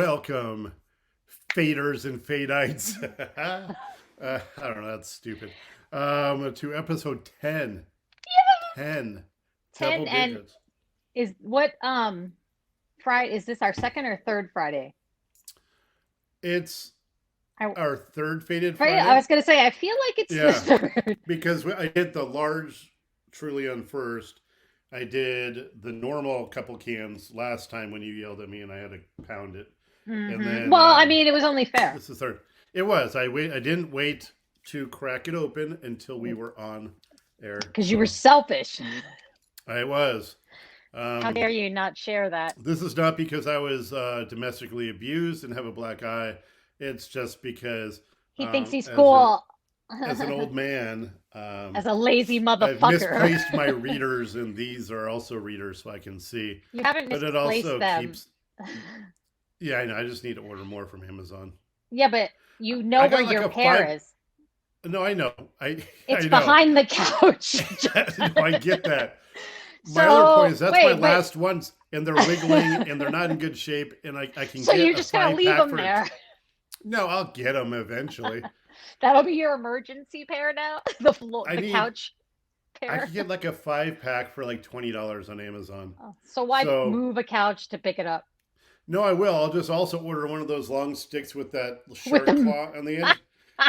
Welcome, faders and fadites. I don't know, that's stupid. To episode 10. 10. 10 Double and digits. is what Friday is this our second or third Friday? It's I, our third Faded Friday? I Friday. was gonna say I feel like it's the Yeah, third. because I did the large Trillion first. I did the normal couple cans last time when you yelled at me and I had to pound it. And then Well, I mean, it was only fair this is third. It was. I didn't wait to crack it open until we were on air. because you were selfish. I was. How dare you not share that? This is not because I was domestically abused and have a black eye. It's just because He thinks he's as cool. as an old man, As a lazy I've motherfucker. misplaced my readers, and these are also readers, so I can see. You haven't But it misplaced also them. keeps. Yeah, I know. I just need to order more from Amazon. Yeah, but you know I got where like your a pair five- is. No, I know. I It's know. behind the couch. No, I get that. My So, other point is that's my wait, last ones, and they're wiggling, and they're not in good shape, and I can So get you're a just gonna leave 5-pack them for. there. No, I'll get them eventually. That'll be your emergency pair now. The couch I pair. could get like a 5-pack for like $20 on Amazon. Oh, so why So move a couch to pick it up? no, I will. I'll just also order one of those long sticks with that shark the- claw on the end,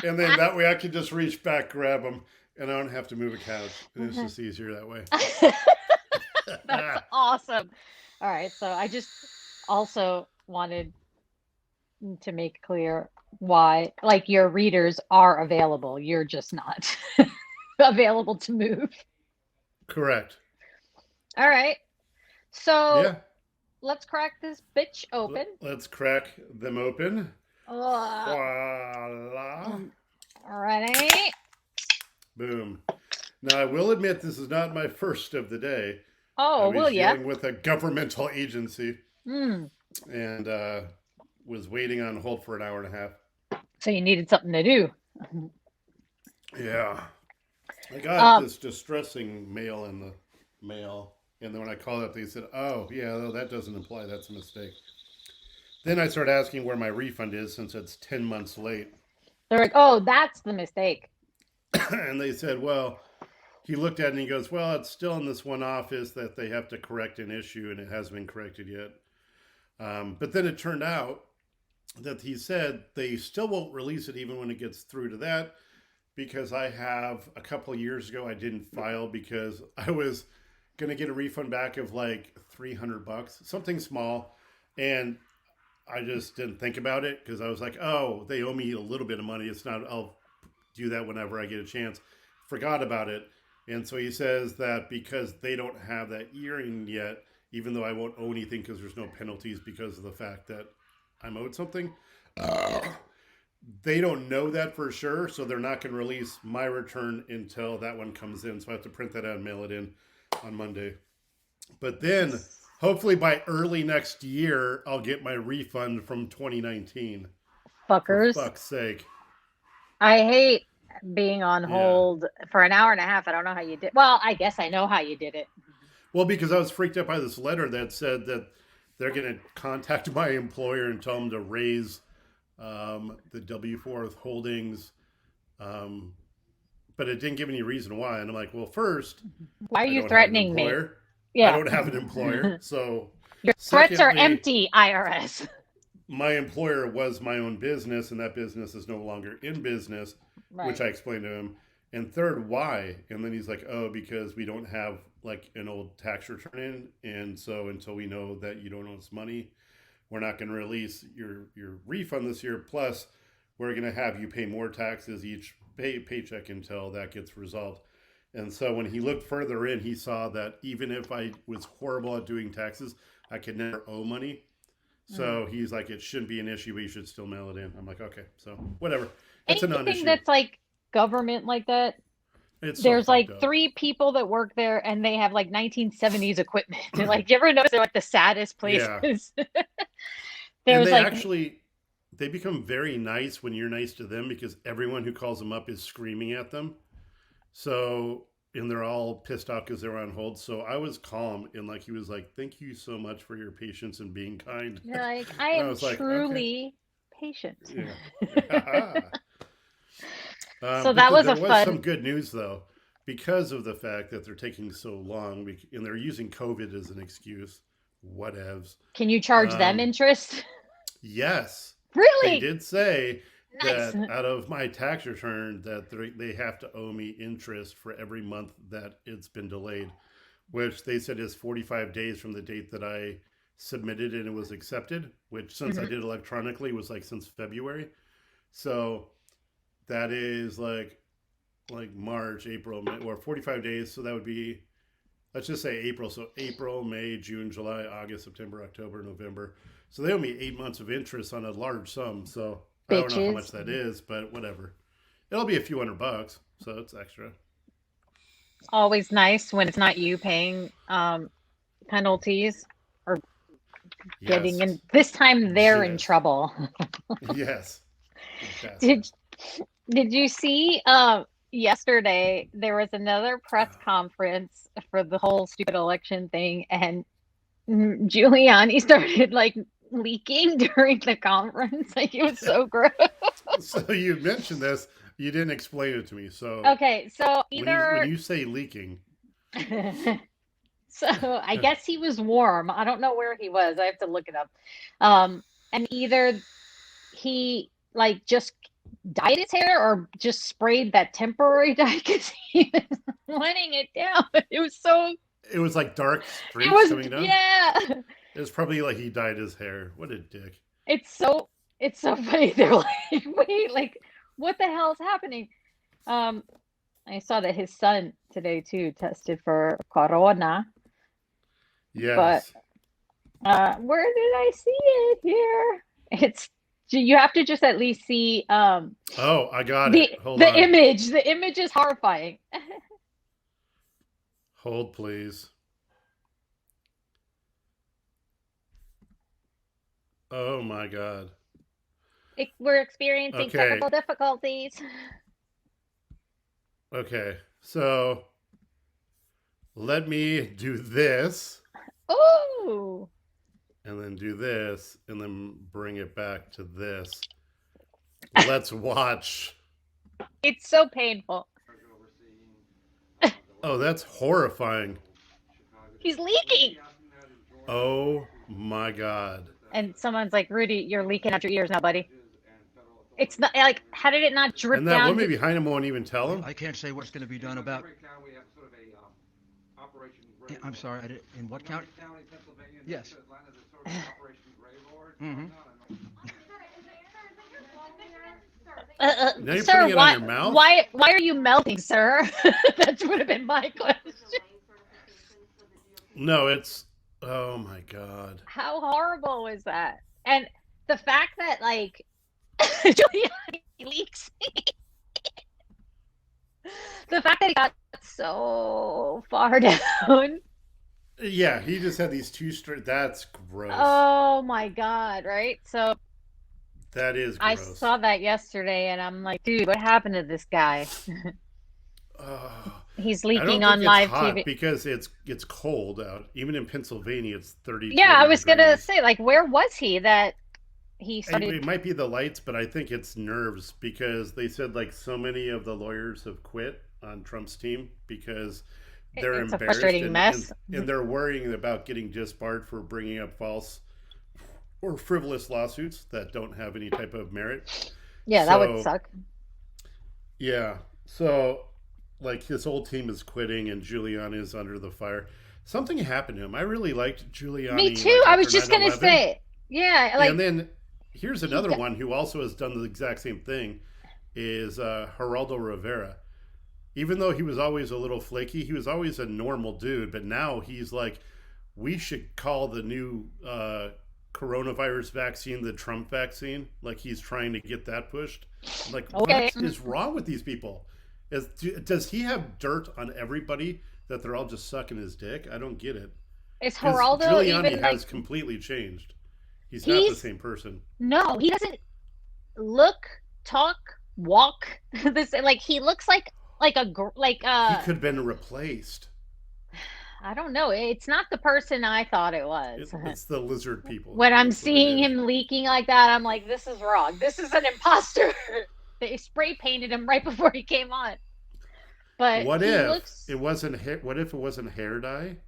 and then that way I can just reach back, grab them, and I don't have to move a couch. And it's just easier that way. That's awesome. All right, so I just also wanted to make clear why, like, your readers are available. You're just not available to move. Correct. All right, so Yeah. let's crack this bitch open. Let's crack them open. Ugh. Voila. All right. Boom. Now, I will admit this is not my first of the day. Oh, I was will ya? dealing with a governmental agency Hmm. and was waiting on hold for an hour and a half. So you needed something to do. Yeah. I got Um, this distressing mail in the mail. And then when I called up, they said, oh, yeah, no, that doesn't imply that's a mistake. Then I started asking where my refund is since it's 10 months late. They're like, oh, that's the mistake. And they said, well, he looked at it and he goes, well, it's still in this one office that they have to correct an issue and it hasn't been corrected yet. But then it turned out that he said they still won't release it even when it gets through to that because I have a couple of years ago, I didn't file because I was going to get a refund back of like $300, something small. And I just didn't think about it because I was like, oh, they owe me a little bit of money. It's not, I'll do that whenever I get a chance. Forgot about it. And so he says that because they don't have that earring yet, even though I won't owe anything because there's no penalties because of the fact that I'm owed something, they don't know that for sure. So they're not going to release my return until that one comes in. So I have to print that out and mail it in on Monday. But then hopefully by early next year, I'll get my refund from 2019. Fuckers. For fuck's sake. I hate being on hold for an hour and a half. I don't know how you did. Well, I guess I know how you did it. Well, because I was freaked out by this letter that said that they're going to contact my employer and tell them to raise the W-4 withholdings. But it didn't give any reason why. And I'm like, well, first, Why are I you don't threatening have an me? employer. Yeah. I don't have an employer. So Your threats are secondly, empty, IRS. my employer was my own business, and that business is no longer in business, Right. which I explained to him. And third, why? And then he's like, oh, because we don't have like an old tax return in. And so until we know that you don't owe us money, we're not going to release your refund this year. Plus, we're going to have you pay more taxes each paycheck until that gets resolved. And so when he looked further in, he saw that even if I was horrible at doing taxes, I could never owe money. So he's like, it shouldn't be an issue, but you should still mail it in. I'm like, okay, so whatever. It's a non-issue. Anything that's like government like that, It's so there's like fucked up. 3 people that work there and they have like 1970s equipment. Like, you ever notice they're like the saddest places? And There's they like, actually, they become very nice when you're nice to them because everyone who calls them up is screaming at them. So and they're all pissed off because they were on hold. So I was calm, and like he was like, "Thank you so much for your patience and being kind." You're like, I And I am was like, "Okay, truly patient. yeah." So But that was there a was fun. some good news though, because of the fact that they're taking so long, and they're using COVID as an excuse. Whatevs. Can you charge them Um, interest? yes, they Really? did say Nice. that out of my tax return that they have to owe me interest for every month that it's been delayed, which they said is 45 days from the date that I submitted and it was accepted, which since I Mhm. did electronically was like since February. So that is like March, April, May, or 45 days. So that would be, let's just say April. So April, May, June, July, August, September, October, November. So they owe me 8 months of interest on a large sum. So I don't know how much Bitches. that is, but whatever. It'll be a few $100, so it's extra. Always nice when it's not you paying penalties or getting Yes. in. This time they're in Yes. trouble. Yes. The Did bastards. did you see yesterday there was another press conference for the whole stupid election thing and Giuliani started like leaking during the conference. Like it was so gross. So you mentioned this, you didn't explain it to me. So Okay, so when either you say leaking, so I guess he was warm. I don't know where he was. I have to look it up. Um, and either he like just dyed his hair or just sprayed that temporary dye because he was letting it down. It was so, it was like dark it streaks was, coming down. yeah. It was probably like he dyed his hair. What a dick. It's so, it's so funny. They're like, wait, like, what the hell is happening? Um, I saw that his son today too tested for corona, but Yes. where did I see it here? It's you have to just at least see Oh, I got it. the Hold the on. image. The image is horrifying. Hold, please. Oh my God. We're experiencing Okay. technical difficulties. Okay. So let me do this Oh, and then do this and then bring it back to this. Let's watch. it's so painful. Oh, that's horrifying. He's leaking. Oh my God. And someone's like, Rudy, you're leaking out your ears now, buddy. It's not like, how did it not drip And that down woman his? behind him won't even tell him? I can't say what's going to be done about. I'm sorry, in what county? Yes. Mm-hmm. Now you're Sir, putting it on your mouth? why are you melting, sir? That would have been my question. No, it's. Oh my God. How horrible was that? And the fact that like Giuliani leaks, the fact that it got so far down. Yeah, he just had these two straight. That's gross. Oh my God, right? So That is I gross. saw that yesterday and I'm like, dude, what happened to this guy? He's I don't leaking think on it's live hot TV. because it's cold out. Even in Pennsylvania, it's 30, Yeah, I 40 was gonna degrees. say, like, where was he that he started? It might be the lights, but I think it's nerves because they said like so many of the lawyers have quit on Trump's team because they're It's a embarrassed frustrating mess. and they're worrying about getting disbarred for bringing up false or frivolous lawsuits that don't have any type of merit. Yeah, that would So, suck. yeah. So, like, his whole team is quitting and Giuliani is under the fire. Something happened to him. I really liked Me Giuliani, too. like, I after was just gonna 9/11. say, yeah, And like then here's he another got, one who also has done the exact same thing is Geraldo Rivera. Even though he was always a little flaky, he was always a normal dude. But now he's like, we should call the new coronavirus vaccine the Trump vaccine. Like he's trying to get that pushed. I'm like, okay. what is wrong with these people? Does he have dirt on everybody that they're all just sucking his dick? I don't get it. Is Because Geraldo Giuliani even like has completely changed. He's not the he's same person. no, he doesn't look, talk, walk the same. Like he looks like like He could have been replaced. I don't know. It's not the person I thought it was. It's the lizard people. When I'm That's what it seeing is. him leaking like that, I'm like, this is wrong. This is an imposter. They spray painted him right before he came on. But What he if looks. it wasn't? What if it wasn't hair dye,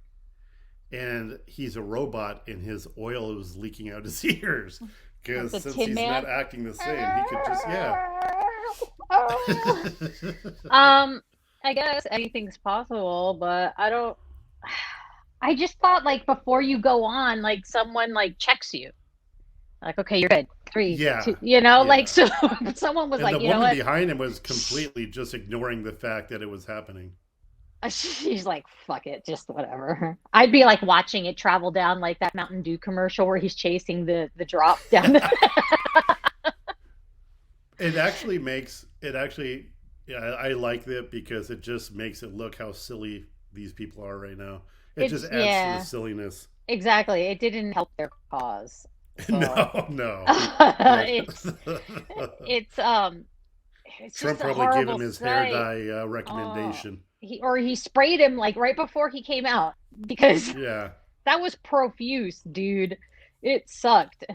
and he's a robot, and his oil was leaking out his ears? Because Like the since Tin he's Man? not acting the same, he could just I guess anything's possible, but I don't. I just thought like before you go on, like someone like checks you, like okay, you're good. 3, Yeah. 2, you know, Yeah. like so. Someone was And like, the you know woman what? behind him was completely just ignoring the fact that it was happening. She's like, fuck it, just whatever. I'd be like watching it travel down like that Mountain Dew commercial where he's chasing the drop down the. It actually makes it actually. Yeah, I like that because it just makes it look how silly these people are right now. It just adds to the silliness. Exactly. It didn't help their cause. So. No. it's it's Trump just probably gave him his hair sight. dye recommendation. He sprayed him like right before he came out because Yeah, that was profuse, dude. It sucked.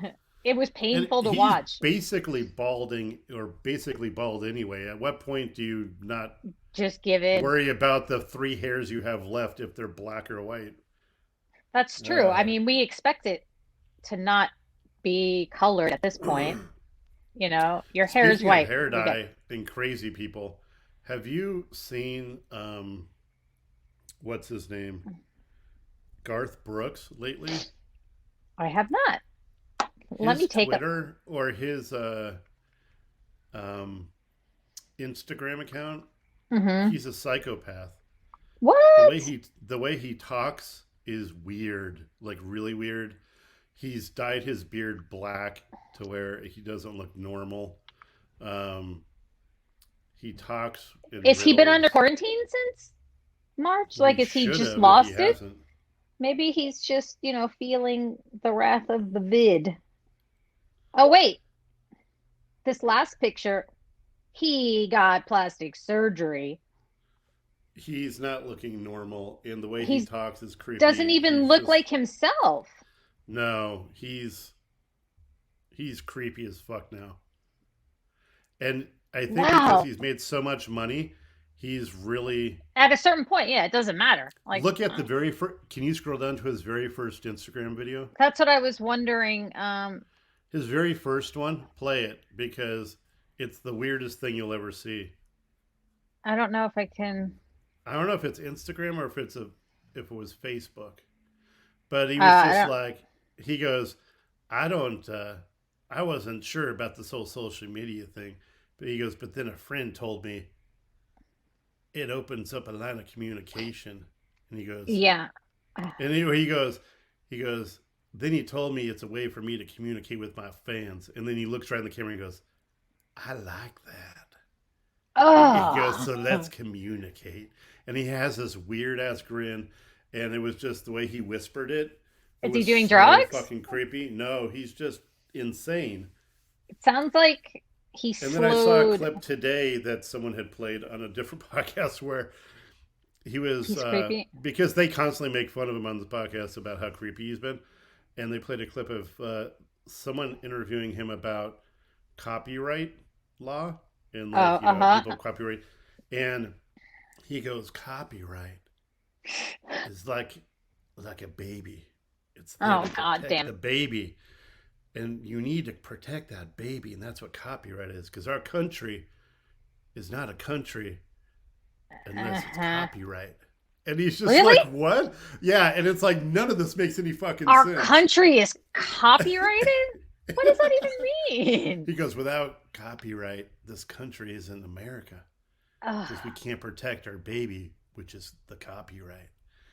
It was painful to watch. Basically balding, or basically bald anyway. At what point do you not just give it? Worry about the 3 hairs you have left if they're black or white? That's true. I mean, we expect it to not be colored at this point. You know, your hair is white. Of hair dye and crazy people. Have you seen what's his name? Garth Brooks lately? I have not. Let me take Twitter or his Instagram account. Mm-hmm. He's a psychopath. What? The way he talks is weird, like really weird. He's dyed his beard black to where he doesn't look normal. He talks. Is he been under quarantine since March? Like, is he just lost it? Hasn't. Maybe he's just, you know, feeling the wrath of the vid. Oh, wait. This last picture, he got plastic surgery. He's not looking normal, and the way he talks is creepy. Doesn't even look like himself. No, he's creepy as fuck now. And I think because he's made so much money, he's really at a certain point. Yeah, it doesn't matter. Like, look at the very first. Can you scroll down to his very first Instagram video? That's what I was wondering. His very first one. Play it because it's the weirdest thing you'll ever see. I don't know if I can. I don't know if it's Instagram or if it was Facebook, but he was just like, he goes, I wasn't sure about this whole social media thing, but he goes, but then a friend told me it opens up a line of communication, and he goes, yeah, and he goes, then he told me it's a way for me to communicate with my fans, and then he looks right in the camera and goes, I like that. Oh. He goes, so let's communicate. And he has this weird ass grin, and it was just the way he whispered it. Is he doing drugs? Fucking creepy. No, he's just insane. It sounds like he slowed. And then I saw a clip today that someone had played on a different podcast where he was creepy. Because they constantly make fun of him on the podcast about how creepy he's been, and they played a clip of someone interviewing him about copyright law and people copyright, and he goes, copyright is like a baby. It's God damn the baby, and you need to protect that baby, and that's what copyright is, because our country is not a country unless it's copyright. And he's just like, what? Yeah, and it's like none of this makes any fucking sense. Our country is copyrighted? What does that even mean? He goes, without copyright, this country isn't America. Because we can't protect our baby, which is the copyright.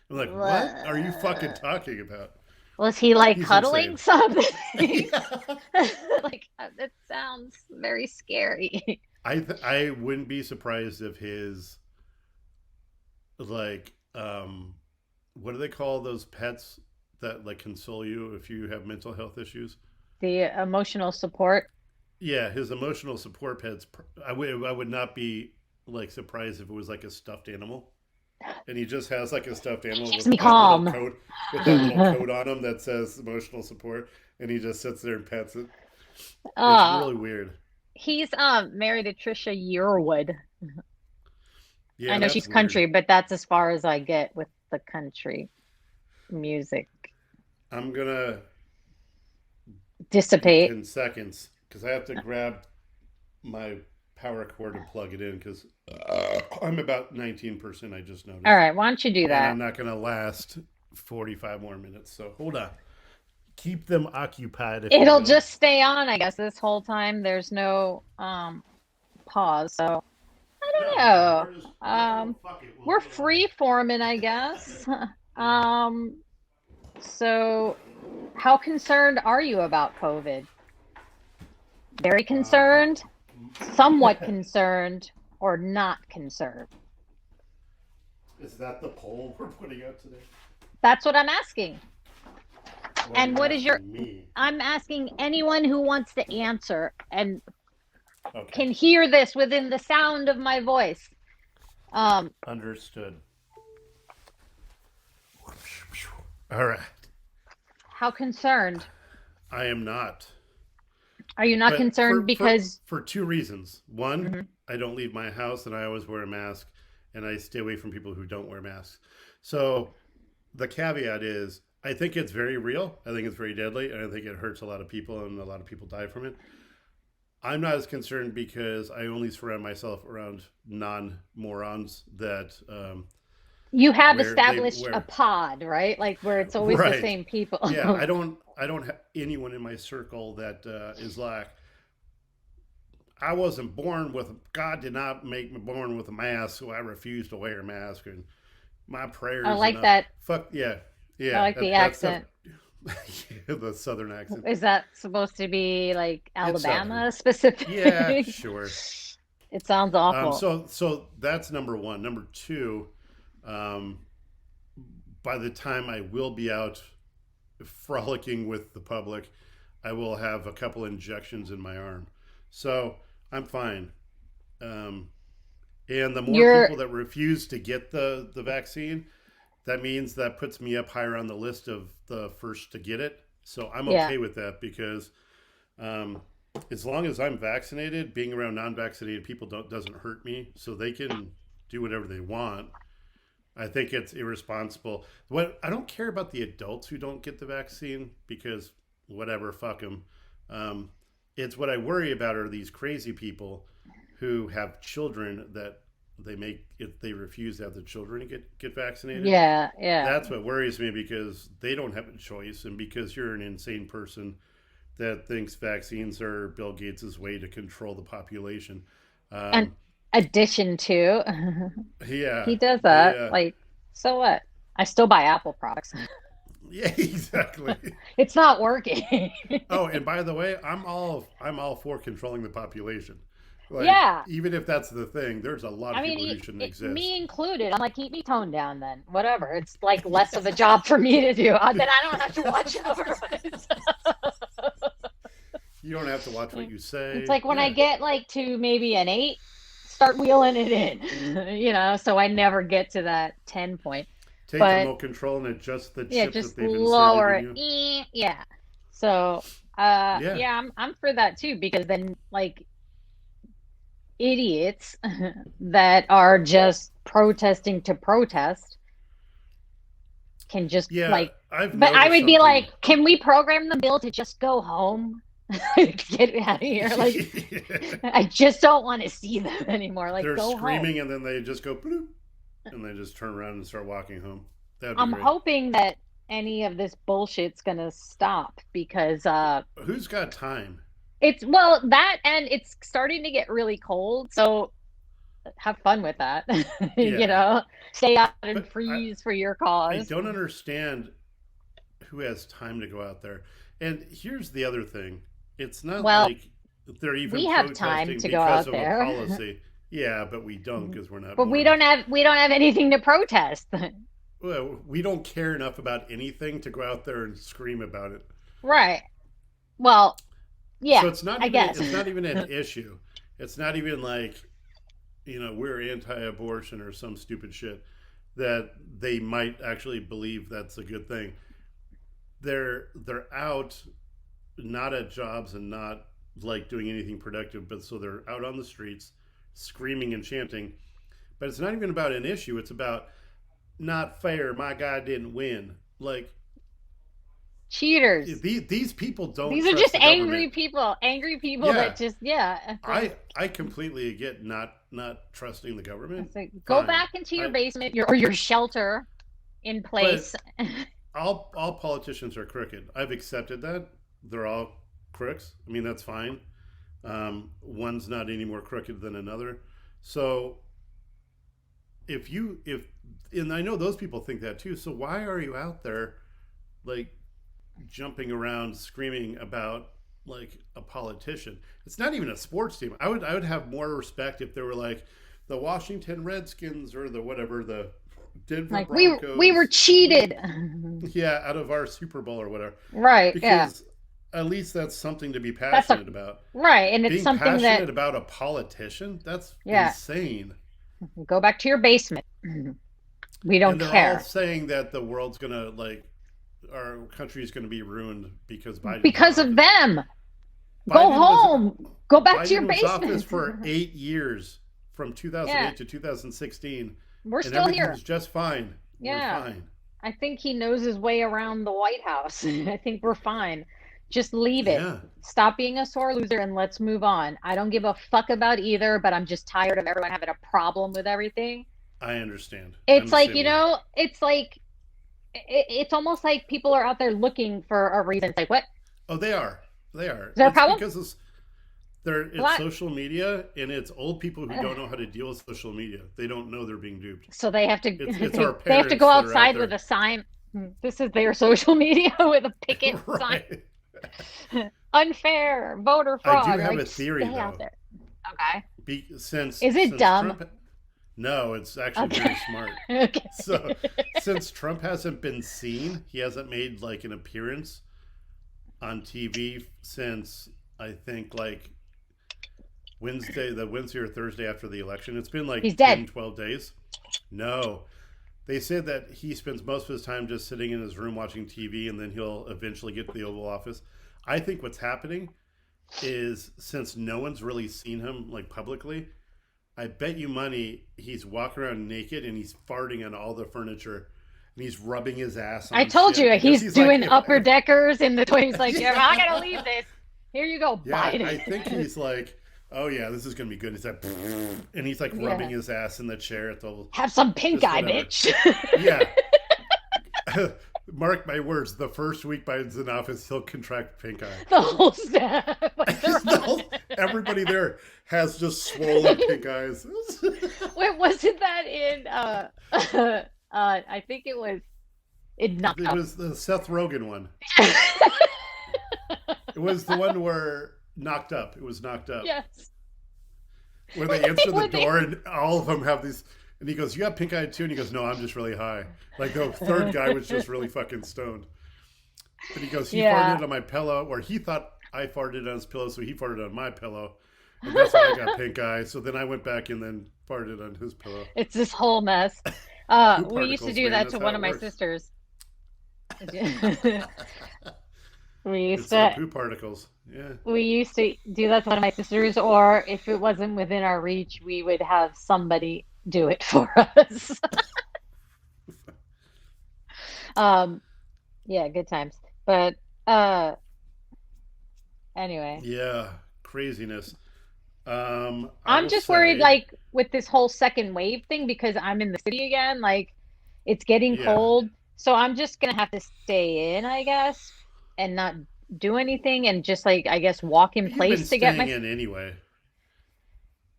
I'm like, what are you fucking talking about? Was he like cuddling insane. something? Like, that sounds very scary. I wouldn't be surprised if his, like, what do they call those pets that like console you if you have mental health issues? The emotional support. Yeah, his emotional support pets. I would not be like surprised if it was like a stuffed animal, and he just has like a stuffed animal Keeps with me that little calm. coat, with that little coat on him that says emotional support, and he just sits there and pets it. It's Uh, really weird. he's married to Trisha Yearwood. I Yeah, know that's she's weird. country, but that's as far as I get with the country music. I'm gonna in Dissipate. 10 seconds because I have to grab my power cord to plug it in because I'm about 19%. I just All noticed, right, why don't you do and I'm that? not gonna last 45 more minutes. So hold on. Keep them occupied, if you It'll will. just stay on, I guess, this whole time. There's no pause, so I don't No, no, know. we're just well, fuck it. We'll We're do it live. free forming, I guess. Yeah. Um, so how concerned are you about COVID? Very How, concerned, somewhat concerned, or not concerned? is that the poll we're putting out today? That's what I'm asking. Well, And you're what is your, asking me. I'm asking anyone who wants to answer and Okay, can hear this within the sound of my voice. Um, understood. All right. how concerned? I am not. Are you not But concerned because for two reasons. One, Mhm. I don't leave my house and I always wear a mask and I stay away from people who don't wear masks. So the caveat is I think it's very real. I think it's very deadly and I think it hurts a lot of people and a lot of people die from it. I'm not as concerned because I only surround myself around non-morons that you have where they established a wear pod, right? Like where it's always the right. same people. Yeah, I don't have anyone in my circle that is like I wasn't born with God did not make me born with a mask, so I refuse to wear a mask, and my I prayers like and that. fuck yeah, I yeah. like the That's the accent. the southern accent. Is that supposed to be like It's southern. Alabama Yeah, specific? sure. It sounds awful. So that's number one. Number two, um, by the time I will be out frolicking with the public, I will have a couple injections in my arm, so I'm fine. Um, And the more You're, people that refuse to get the vaccine, that means that puts me up higher on the list of the first to get it. So I'm yeah. okay with that because um, as long as I'm vaccinated, being around non-vaccinated people doesn't hurt me. So they can do whatever they want. I think it's irresponsible. What I don't care about the adults who don't get the vaccine because whatever, fuck them. Um, it's what I worry about are these crazy people who have children that they make if they refuse to have the children to get vaccinated. Yeah, yeah. That's what worries me because they don't have a choice, and because you're an insane person that thinks vaccines are Bill Gates's way to control the population. And Um, addition to, yeah, he does they that. Like, so what? I still buy Apple products. yeah, exactly. It's not working. Oh, and by the way, I'm all for controlling the population. Like, Yeah. even if that's the thing, there's a lot I of mean, people who shouldn't me exist. included. I'm like, keep me toned down then. Whatever. It's like less of a job for me to do. Then I don't have to watch over it. You don't have to watch what you It's say. like when I Yeah, get like to maybe an 8, start wheeling it in, so I never get to that 10 point. take But remote control and adjust the yeah, chip that just they've inserted lower in it. you. Yeah. So, Yeah, yeah, I'm for that too because then like idiots that are just protesting to protest can just yeah. like, I've but I noticed would be something. like, can we program the bill to just go home? Get out of here. Like, I just don't want to see them anymore. Like, They're go home. screaming and then they just go bloop, and they just turn around and start walking home. That'd be I'm great. hoping that any of this bullshit's gonna stop because Who's got time? it's well that and it's starting to get really cold, so have fun with that. Yeah, Stay out and but freeze for your I cause. don't understand who has time to go out there. And here's the other thing: it's not Well, like they're we even have time protesting to go because out of a there. policy. Yeah, but we don't because we're not But we morons. don't have anything to protest. Well, we don't care enough about anything to go out there and scream about it. Right. Well, So yeah, I guess. it's not even an issue. It's not even like we're anti-abortion or some stupid shit, that they might actually believe that's a good thing. They're out, not at jobs and not like doing anything productive, but so they're out on the streets screaming and chanting. But it's not even about an issue. It's about not fair. My guy didn't win. Like, Cheaters. these people don't. These are trust just the angry government. people. Angry people that just I completely get not trusting the government. It's like, go Fine. back into your basement or your shelter in place. All politicians are crooked. I've accepted that. They're all crooks. I mean, that's fine. One's not any more crooked than another. So and I know those people think that too. So why are you out there like jumping around screaming about like a politician? It's not even a sports team. I would have more respect if they were like the Washington Redskins or the whatever, the Denver Like Broncos. we were cheated. Yeah, out of our Super Bowl or whatever. Right. Because at least that's something to be passionate about. Right, and it's Being something passionate about a politician, that's insane. Go back to your basement. We don't and they're care. all saying that the world's gonna our country's gonna be ruined because Biden. Because of them. Go home. Go back to your Biden was basement. office for 8 years, from 2008 to 2016. We're and still everything here. was just fine. Yeah. We're fine. I think he knows his way around the White House. I think we're fine. Just leave it. Yeah. Stop being a sore loser and let's move on. I don't give a fuck about either, but I'm just tired of everyone having a problem with everything. I understand. It's like, it's like, it's almost like people are out there looking for a reason. It's like, what? Oh, they are. They are. Is there a problem? Because it's social media, and it's old people who don't know how to deal with social media. They don't know they're being duped. So they have to. It's our they have to parents go that are out outside there. with a sign. This is their social media with a picket sign. Right. Unfair voter fraud. I do have Like, a theory, stay out though. there. Okay. Is it dumb? No, it's actually very smart. Okay. So, since Trump hasn't been seen, he hasn't made like an appearance on TV since I think like Wednesday or Thursday after the election. It's been like He's 10, dead. 12 days. No. They said that he spends most of his time just sitting in his room watching TV, and then he'll eventually get to the Oval Office. I think what's happening is, since no one's really seen him like publicly, I bet you money he's walking around naked and he's farting on all the furniture and he's rubbing his ass on I told shit you because he's doing like, upper deckers in the toy. He's like, yeah, I gotta leave this. Here you go, yeah, Biden. I think he's like, oh yeah, this is gonna be good. He's like, and he's like rubbing his ass in the chair at the. Have some pink eye, bitch. Yeah. Mark my words. The first week Biden's in office, he'll contract pink eye. The whole staff. Everybody there has just swollen pink eyes. Wait, wasn't that in? I think it was. It knocked It up. was the Seth Rogen one. It was the one where Knocked Up. It was Knocked Up. Yes. Where they answer the door and all of them have these. And he goes, "You got pink eye too?" And he goes, "No, I'm just really high." Like the third guy was just really fucking stoned. But he goes, "He farted on my pillow," or he thought I farted on his pillow, so he farted on my pillow. And that's why I got pink eye. So then I went back and then farted on his pillow. It's this whole mess. We used to do that to one of my sisters. We used to poo particles. Yeah. We used to do that to one of my sisters, or if it wasn't within our reach, we would have somebody do it for us. Yeah, good times. But anyway. Yeah, craziness. I'm just worried, like, with this whole second wave thing, because I'm in the city again. Like, it's getting cold, so I'm just gonna have to stay in, I guess, and not do anything, and just like, I guess, walk in place to get my. In anyway.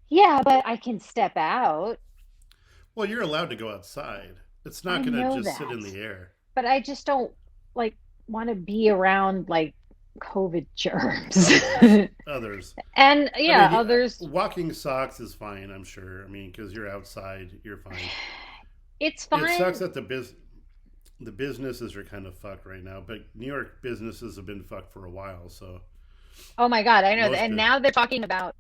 Yeah, but I can step out. Well, you're allowed to go outside. It's not going to just sit in the air. But I just don't like want to be around like COVID germs. Others. And others. Walking socks is fine, I'm sure. I mean, because you're outside, you're fine. It's fine. It sucks that the businesses are kind of fucked right now, but New York businesses have been fucked for a while, so. Oh my God, I know. And now they're talking about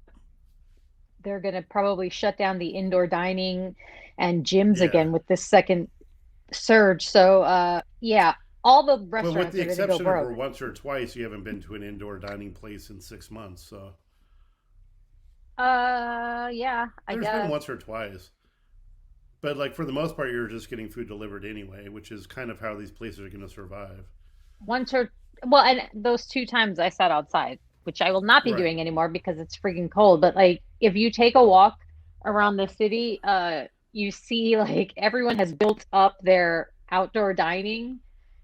they're going to probably shut down the indoor dining and gyms Yeah. again with this second surge. So, yeah, all the But with restaurants the are going to go exception of broke. once or twice, you haven't been to an indoor dining place in 6 months. So Yeah, I there's been guess once or twice. But like for the most part, you're just getting food delivered anyway, which is kind of how these places are going to survive. once or well, and those 2 times I sat outside, which I will not be Right. doing anymore because it's freaking cold. But like, if you take a walk around the city, you see like everyone has built up their outdoor dining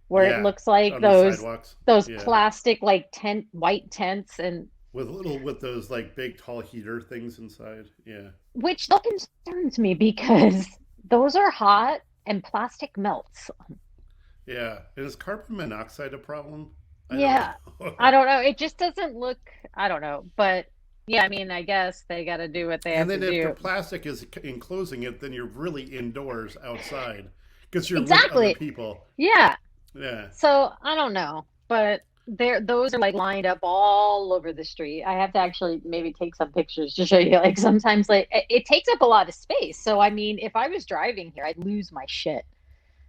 where it Yeah. looks like On the sidewalks. those Yeah. plastic like white tents, and With those like big tall heater things inside. Yeah. which still concerns me because those are hot and plastic melts. Yeah. And is carbon monoxide a problem? I don't Yeah, know. I don't know. It just doesn't look, I don't know. But yeah, I mean, I guess they got to do what they And have to then if the do. plastic is enclosing it, then you're really indoors outside because you're with other Exactly. people. Yeah. Yeah. So I don't know. But those are like lined up all over the street. I have to actually maybe take some pictures to show you. Like sometimes like it takes up a lot of space. So I mean, if I was driving here, I'd lose my shit.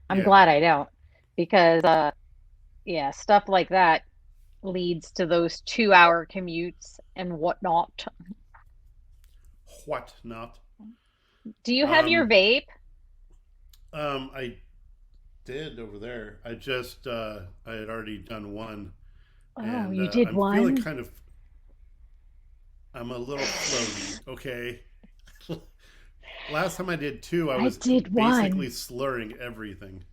I'm Yeah. glad I don't because yeah, stuff like that leads to those 2-hour commutes and whatnot. What not? Do you have your Um, vape? I did over there. I had already done one, Oh, and you did I'm feeling one? kind of. I'm a little floaty. Okay. Last time I did two, I I was did basically one. slurring everything,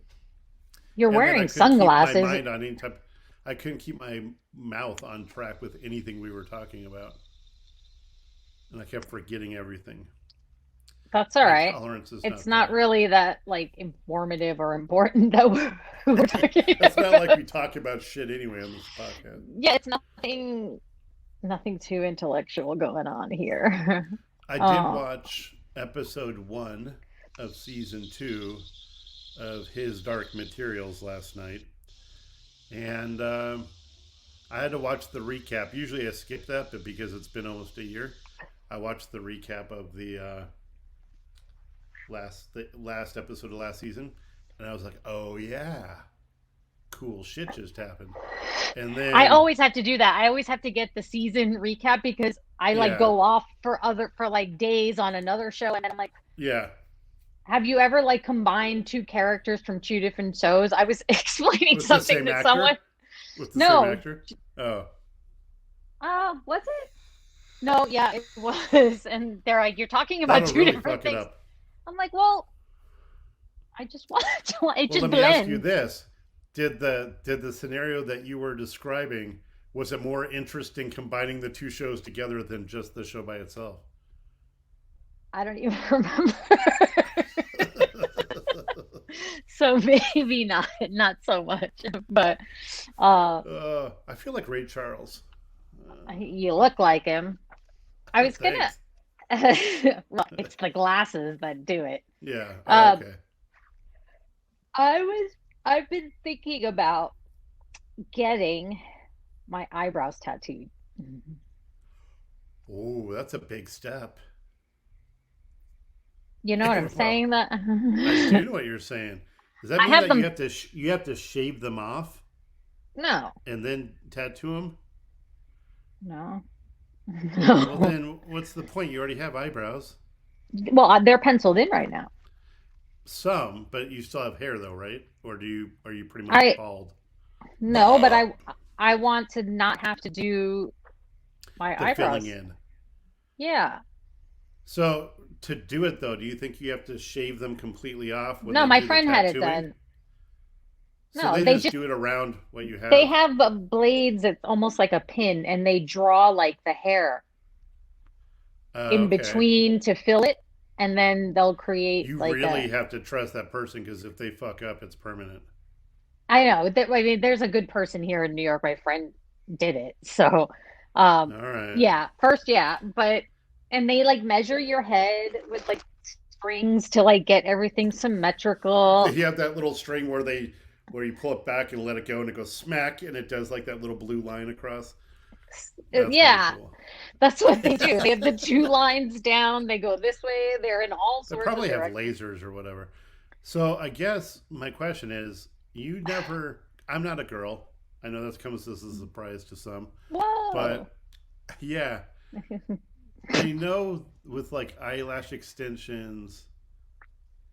You're and then I wearing couldn't keep my sunglasses. mind on any type. I couldn't keep my mouth on track with anything we were talking about, and I kept forgetting everything. That's all My right. tolerance is It's not not there. really that like informative or important that we're talking It's not like about. we talk about shit anyway on this podcast. Yeah, it's nothing too intellectual going on here. I did Oh, watch episode one of season two of His Dark Materials last night, and I had to watch the recap. Usually I skip that, but because it's been almost a year, I watched the recap of the last episode of last season, and I was like, "Oh yeah, cool shit just happened." And I then always have to do that. I always have to get the season recap because I like yeah, go off for like days on another show and then I'm like, yeah, have you ever like combined two characters from two different shows? I was explaining with the something same to someone. actor, with the same No, actor. Oh, was it? No, yeah, it was. And they're like, you're talking about that'll two really different fuck it things. up. I'm like, well, I just want to, it Well, just let me ask you blends. this: did the scenario that you were describing, was it more interesting combining the two shows together than just the show by itself? I don't even remember. So maybe not so much. But uh I feel like Ray Charles. you look like him. I was gonna Thanks. well, it's the glasses that do it. Yeah. Oh, Um, okay. I've been thinking about getting my eyebrows tattooed. Oh, that's a big step. You know what I'm Well, saying? That I do know what you're saying. Does that I mean have that them. you have to shave them off No, and then tattoo them? no, Well, no. then what's the point? You already have eyebrows. Well, they're penciled in right now. Some, but you still have hair though, right? Or are you pretty much I bald? no, but I want to not have to do my The filling eyebrows. in. Yeah. So to do it though, do you think you have to shave them completely off when No, they my do the friend had it tattooing? done. So No, they they just just do it around what you they have? have blades. It's almost like a pin, and they draw like the hair in Okay. between to fill it, and then they'll create You like really a. have to trust that person because if they fuck up, it's permanent. I know that. I mean, there's a good person here in New York. My friend did it, so um, All right. yeah. First, yeah, but and they like measure your head with like strings to like get everything symmetrical. You have that little string where you pull it back and let it go and it goes smack and it does like that little blue line across. That's Yeah, pretty cool. that's what they do. They have the two lines down. They go this way. They're in all They sorts of probably have directions. lasers or whatever. So I guess my question is, you never. I'm not a girl. I know that comes as a surprise to some, Whoa. but yeah, I know with like eyelash extensions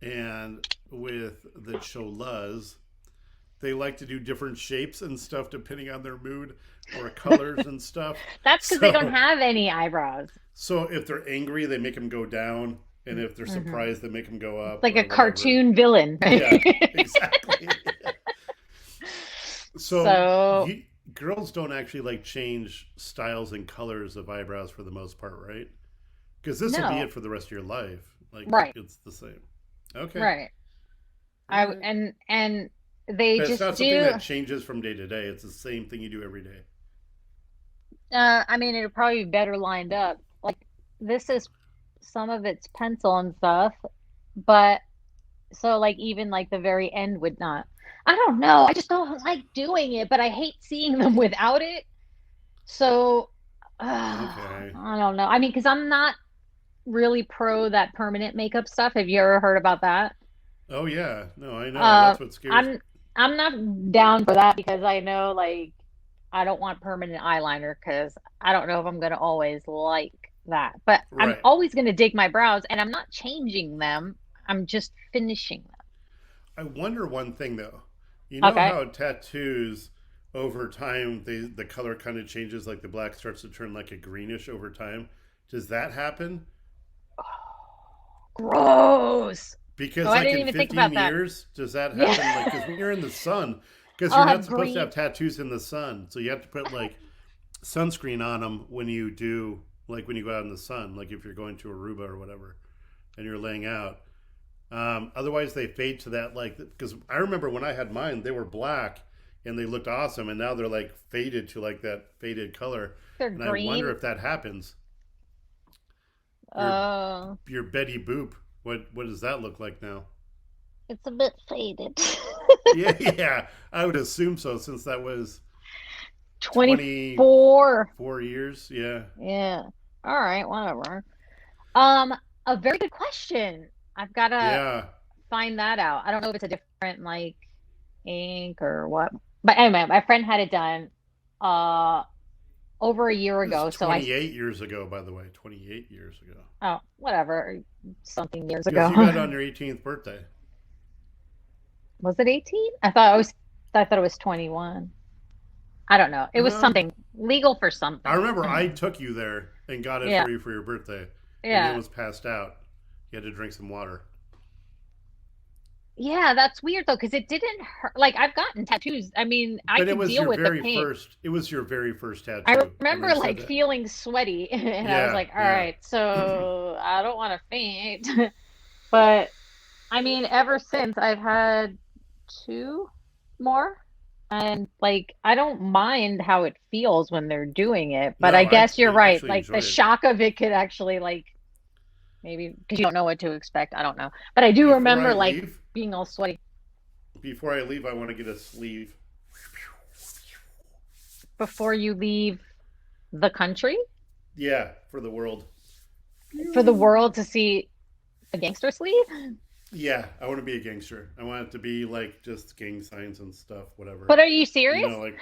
and with the cholas, they like to do different shapes and stuff depending on their mood or colors and stuff. That's because they don't So, have any eyebrows. so if they're angry, they make them go down, and if they're Hmm. surprised, they make them go up Like a or whatever. cartoon villain. Yeah, exactly. So So, you, girls don't actually like change styles and colors of eyebrows for the most part, right? Because this will be no. it for the rest of your life. Like Right. it's the same. Okay. Right. All I right. and they But it's just not something do. that changes from day to day. It's the same thing you do every day. I mean, it'll probably be better lined up. Like this is some of it's pencil and stuff, but so like even like the very end would not. I don't know. I just don't like doing it, but I hate seeing them without it. So Okay. I don't know. I mean, because I'm not really pro that permanent makeup stuff. Have you ever heard about that? Oh yeah. No, I know. Uh, That's what scares me. I'm not down for that because I know like I don't want permanent eyeliner because I don't know if I'm gonna always like that. But I'm Right. always gonna dig my brows and I'm not changing them. I'm just finishing I wonder one thing though. You them. know Okay. how tattoos over time the color kind of changes, like the black starts to turn like a greenish over time. Does that happen? Gross. Oh, Because I like didn't in even think 15 about that. years, does that happen? Like because Yeah. when you're in the sun, because you're Oh, not supposed to have green. tattoos in the sun, so you have to put like sunscreen on them when you do, like when you go out in the sun, like if you're going to Aruba or whatever, and you're laying out. Otherwise, they fade to that like because I remember when I had mine, they were black and they looked awesome, and now they're like faded to like that faded color, They're and I wonder green. if that happens. Your Uh, your Betty Boop, what does that look like now? it's a bit faded. Yeah, yeah, I would assume so since that was 24. 24 years. Yeah, Yeah. All right, whatever. Um, a very good question. I've got to yeah. find that out. I don't know if it's a different like ink or what. But anyway, my friend had it done uh over a year This is ago. So I 28 years ago, by the way. 28 years ago. oh, whatever, something years Because ago. you got it on your 18th birthday. Was it 18? I thought it was 21. I don't know. It was No, something legal for I something. remember I took you there and got it Yeah. for you for your birthday, and you Yeah. almost passed out. You had to drink some water. Yeah, that's weird though, because it didn't hurt. Like I've gotten tattoos. I mean, I But it could was deal your with the very pain. first. It was your very first I tattoo, and remember they said like that. feeling sweaty, and I was Yeah, like, all yeah. right, so I don't want to faint. But I mean, ever since I've had two more, and like I don't mind how it feels when they're doing it, but I No, guess you're I right. actually Like the enjoy it. shock of it could actually like maybe because you don't know what to expect. I don't know, but I do Before I remember like leave, being all sweaty I want to get a sleeve. before you leave the country Yeah, for the world. for the world to see a gangster sleeve. Yeah, I want to be a gangster. I want it to be like just gang signs and stuff, But whatever. are you You serious? know, like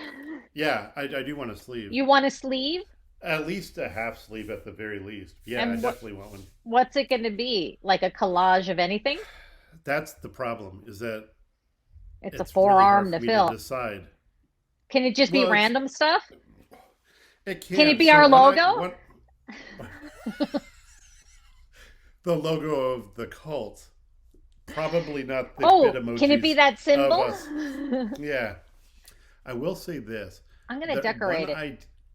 yeah, I do want a sleeve. You want a sleeve? At least a half sleeve at the very least. Yeah, I And definitely want one. what's it going to be? Like a collage of anything? That's the problem, is that It's a it's really hard forearm for to me to fill. decide. Can it just be Well, it's random stuff? it Can it can. be So our when I logo? what the logo of the cult, probably not the bit Oh, can it be emojis that of symbol? us. Yeah, I will say this: I'm gonna the decorate it.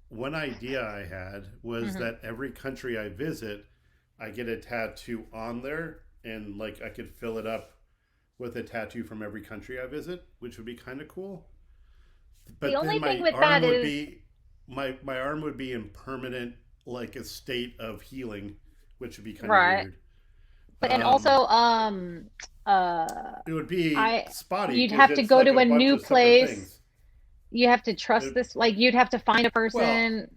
one idea I had was Hmm. that every country I visit, I get a tattoo on there, and like I could fill it up with a tattoo from every country I visit, which would be kind of cool. The But then only thing my with arm that would is, be my arm would be in permanent like a state of healing, which would be kind of right. weird. But and also, Um, uh, it would be I spotty you'd because have to it's go like to a a bunch new of separate place. things. you have to trust this. Like you'd have to find a Well, person.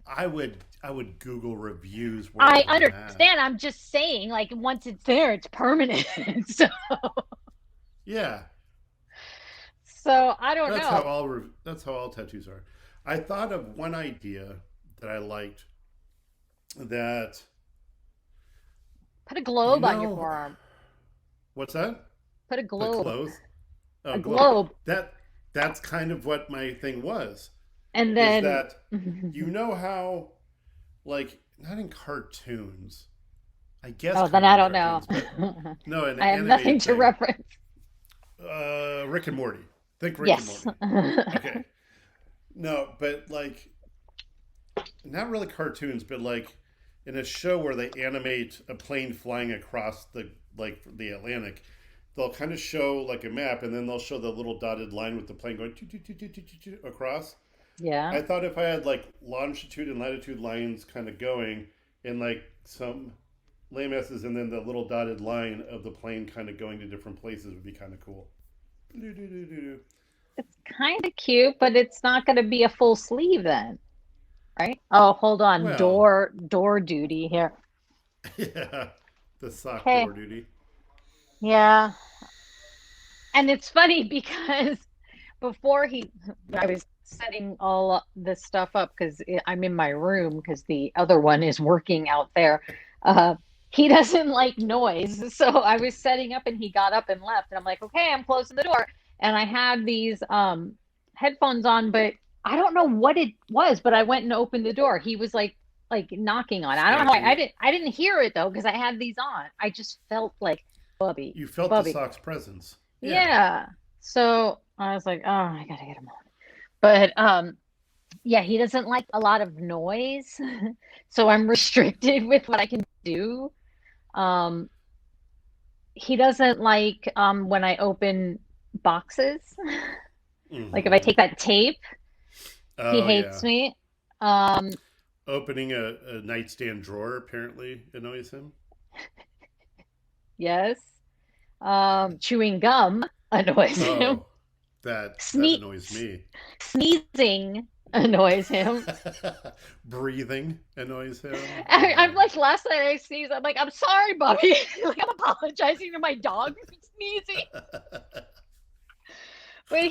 I would Google reviews where I it was at. understand. I'm just saying, like once it's there, it's permanent. So, Yeah, I don't that's how know. all tattoos are. I thought of one idea that I liked. That Put a you globe on your know, forearm. what's that? Put a Put globe. clothes. A Oh, globe. globe, That's kind of what my thing was. and Is then that you know how, like, not in cartoons, I guess oh, kind then of I in don't know. cartoons, but no, an I have nothing animated to thing. reference. Rick and Morty. Think Rick and Yes. Morty. Okay. No, but like, not really cartoons, but like in a show where they animate a plane flying across the Atlantic, they'll kind of show like a map, and then they'll show the little dotted line with the plane going across. Yeah. I thought if I had like longitude and latitude lines kind of going, and like some landmasses, and then the little dotted line of the plane kind of going to different places would be kind of cool. It's kind of cute, but it's not going to be a full sleeve then, right? Oh, hold on. Well, Door duty here. yeah, the sock Okay. door duty. Yeah. And it's funny because before I was setting all this stuff up because I'm in my room because the other one is working out there. Uh, he doesn't like noise. So I was setting up and he got up and left. And I'm like, okay, I'm closing the door. And I had these headphones on, but I don't know what it was, but I went and opened the door. He was like knocking on it. I don't know how Scratching it. I didn't hear it though because I had these on. I just felt like Bubby. You felt the Bubby. sock's presence. Yeah. Yeah. So I was like, oh, I gotta get him on. But yeah, he doesn't like a lot of noise. So I'm restricted with what I can do. Um, he doesn't like when I open boxes. Like if I Hmm. take that tape, he Oh hates yeah. me. Um, Opening a nightstand drawer apparently annoys him. yes. Chewing gum annoys him. Oh, that Sne annoys me. Sneezing annoys him. Breathing annoys him. I'm like, last night I sneezed. I'm like, I'm sorry, Bobby. Like, I'm apologizing to my dog for sneezing. But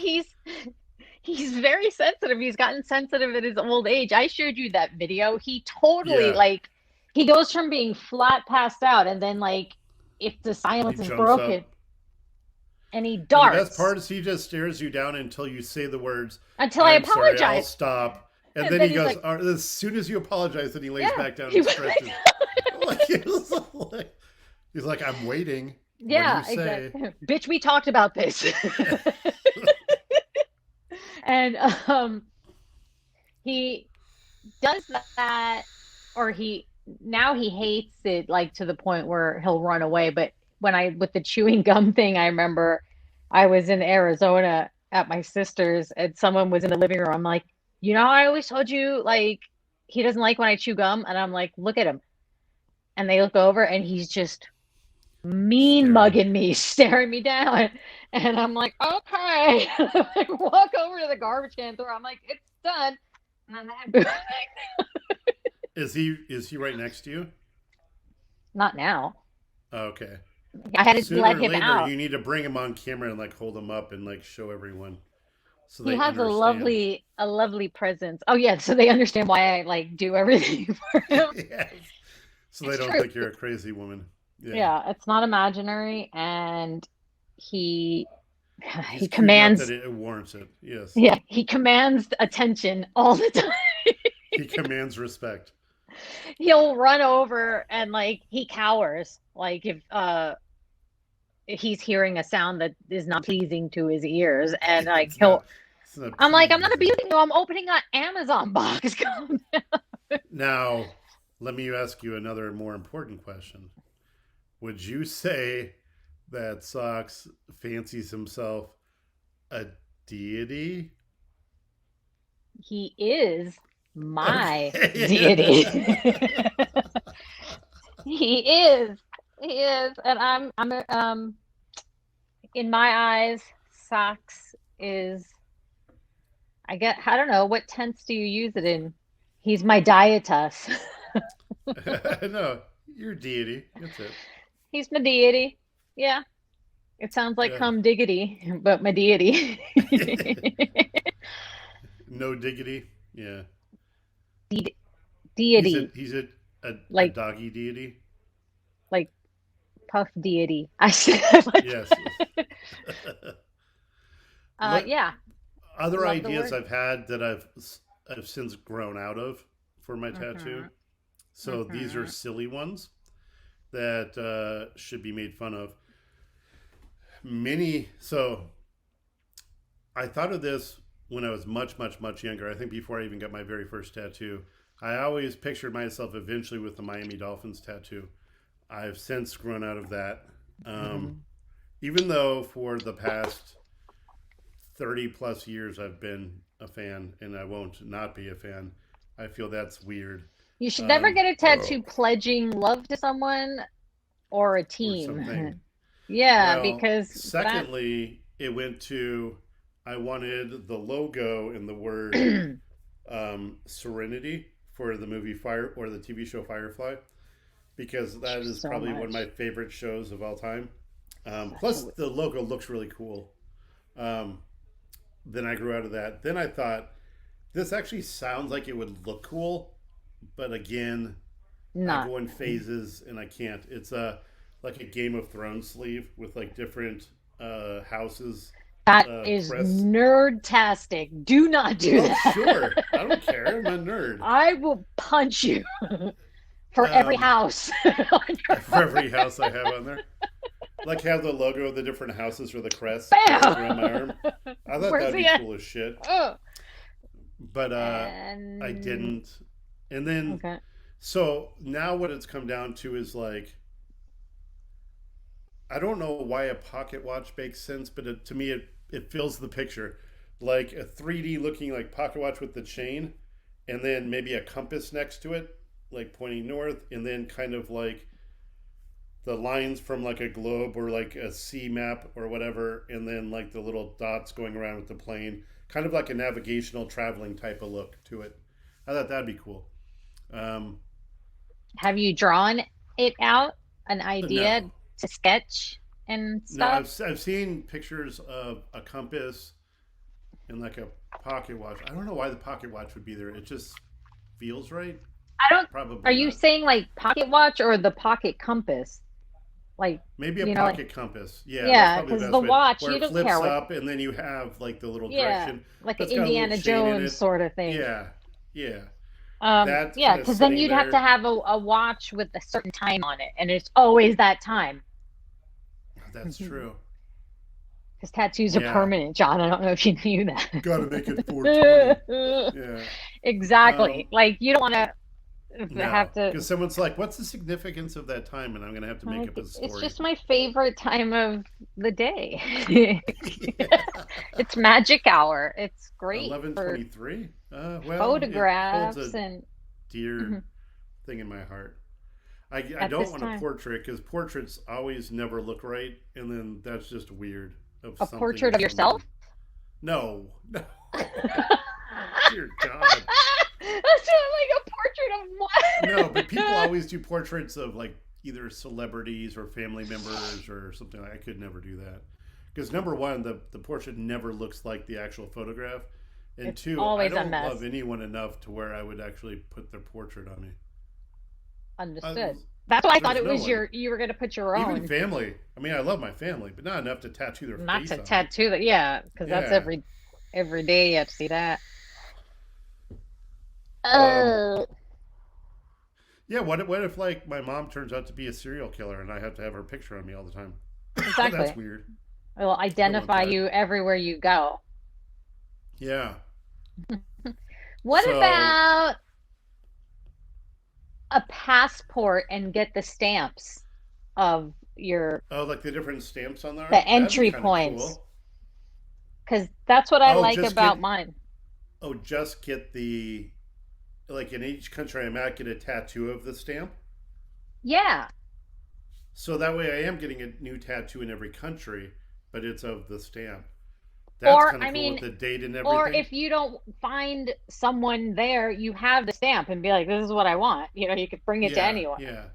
he's very sensitive. He's gotten sensitive at his old age. I showed you that video. He totally Yeah, like he goes from being flat passed out and then like if the he silence is jumps broken up. and he And the best darts part is he just stares you down until you say the words, until I "I'm sorry, I'll apologize. stop." And And then then he he's goes, like, as soon as you apologize, then he lays yeah, back down he and was stretches. Like, he's like, I'm waiting. What do you yeah, say? exactly. Bitch, we talked about this. And he does that or he now he hates it like to the point where he'll run away. But when I with the chewing gum thing, I remember I was in Arizona at my sister's and someone was in the living room. I'm like, you know, I always told you like he doesn't like when I chew gum, and I'm like, look at him. And they look over and he's just mean Staring. mugging me, staring me down. And I'm like, okay. I walk over to the garbage can door. I'm like, it's done. And then Is he right next to you? not now. Okay. I had to Sooner let or him later, out. you need to bring him on camera and like hold him up and like show everyone so He they has understand. a lovely presence. Oh yeah, so they understand why I like do everything for him. Yes. So they It's don't true. think you're a crazy woman. Yeah. Yeah, it's not imaginary, and he he He's cute enough that commands. it warrants it. Yes. Yeah, he commands attention all the time. He commands respect. He'll run over and like he cowers like if he's hearing a sound that is not pleasing to his ears and like It's not I'm like, I'm not pleasing. abusing you, I'm opening an Amazon box. Now, let me ask you another more important question. Would you say that Socks fancies himself a deity? He is my deity. Okay. He is. He is. And I'm in my eyes, Socks is I don't know, what tense do you use it in? He's my dietus. No, you're deity. That's it. He's my deity. Yeah. It sounds like Yeah. hum diggity, but my deity. No diggity. Yeah. De- He's a deity. he's a Like doggy deity. like puff deity. I said like Yes. Look, yeah, other love the ideas word. I've had that I've since grown out of for my tattoo. Mm-hmm. So these are Mm-hmm. silly ones that should be made fun of. Many. So I thought of this when I was much, much, much younger. I think before I even got my very first tattoo. I always pictured myself eventually with the Miami Dolphins tattoo. I've since grown out of that. Um, even though for the past 30 plus years I've been a fan and I won't not be a fan, I feel that's weird. You should never Um, get a tattoo pledging love to someone or a or something. team. Yeah, Well, because that secondly, it went to I wanted the logo and the word Serenity for the movie Fire or the TV show Firefly because that is so probably one of much. my favorite shows of all time. Such Plus, a the logo looks really cool. Um, then I grew out of that. Then I thought this actually sounds like it would look cool, but again, I not. go in phases and I can't. It's a like a Game of Thrones sleeve with like different houses, That is crests. nerd-tastic. Do not do Oh, that. sure. I don't care. I'm a nerd. I will punch you for every Um, house on your for every forehead. house I have on there. Like have the logo of the different houses or the crest that goes around my Bam! arm. I thought Where's that'd the be end? cool as shit. Oh. But I And didn't. And then okay. so now what it's come down to is like I don't know why a pocket watch makes sense, but to me it fills the picture. Like a 3D looking like pocket watch with the chain and then maybe a compass next to it, like pointing north, and then kind of like the lines from like a globe or like a sea map or whatever, and then like the little dots going around with the plane, kind of like a navigational traveling type of look to it. I thought that'd be cool. Um, Have you drawn it out, an idea no, to sketch and no, stuff? I've seen pictures of a compass and like a pocket watch. I don't know why the pocket watch would be there. It just feels right. I don't, are Probably you not. saying like pocket watch or the pocket compass? Like, Maybe a like, pocket compass. Yeah, that's yeah, probably the because best the way. watch, Where you it don't flips care what, up and then you have like the little yeah, direction, like an but it's got a little Indiana chain in Jones it. sort of thing. Yeah, yeah. That Yeah, kind of because then sitting you'd have to there. have a watch with a certain time on it, and it's always that time. That's Because true. tattoos are Yeah, permanent, John. I don't know if you knew got to make it 420. that. Yeah. Exactly. Um, like you don't want to no, have to. because someone's like, "What's the significance of that time?" And I'm gonna have to make Like up a it's story. just my favorite time of the day. Yeah. It's magic hour. It's great for 11:23. Well, it holds photographs a and dear thing in my heart. I at don't this want a time, portrait because portraits always never look right, and then that's just weird of a something or portrait of yourself. someone. No, no, That's dear God, like a portrait of no. But people what? always do portraits of like either celebrities or family members or something. I could never do that because number one, the portrait never looks like the actual photograph, and It's two, I always a don't love mess. anyone enough to where I would actually put their portrait on me. I, Understood. That's why I thought there's it no was one. you were gonna put your Even own, family. I mean, I love my family, but not enough to tattoo their not face to on me. tattoo that. Yeah, because that's Yeah. every day you have to see that. Um, Oh, yeah. What if like my mom turns out to be a serial killer and I have to have her picture on me all the time? That's exactly. weird. It'll I don't want identify that. you everywhere you go. Yeah. What So, about a passport and get the stamps of your oh, like the different stamps on the the arm? That'd be entry kind of points? cool. Because that's what I Oh, like just about get. mine. Oh, just get the. Like in each country I'm at, get a tattoo of the stamp. Yeah, So that way I am getting a new tattoo in every country, but it's of the stamp. That's Or kind of I cool mean, with the date and or everything. if you don't find someone there, you have the stamp and be like, "This is what I want." You could bring it to Yeah, anyone. yeah.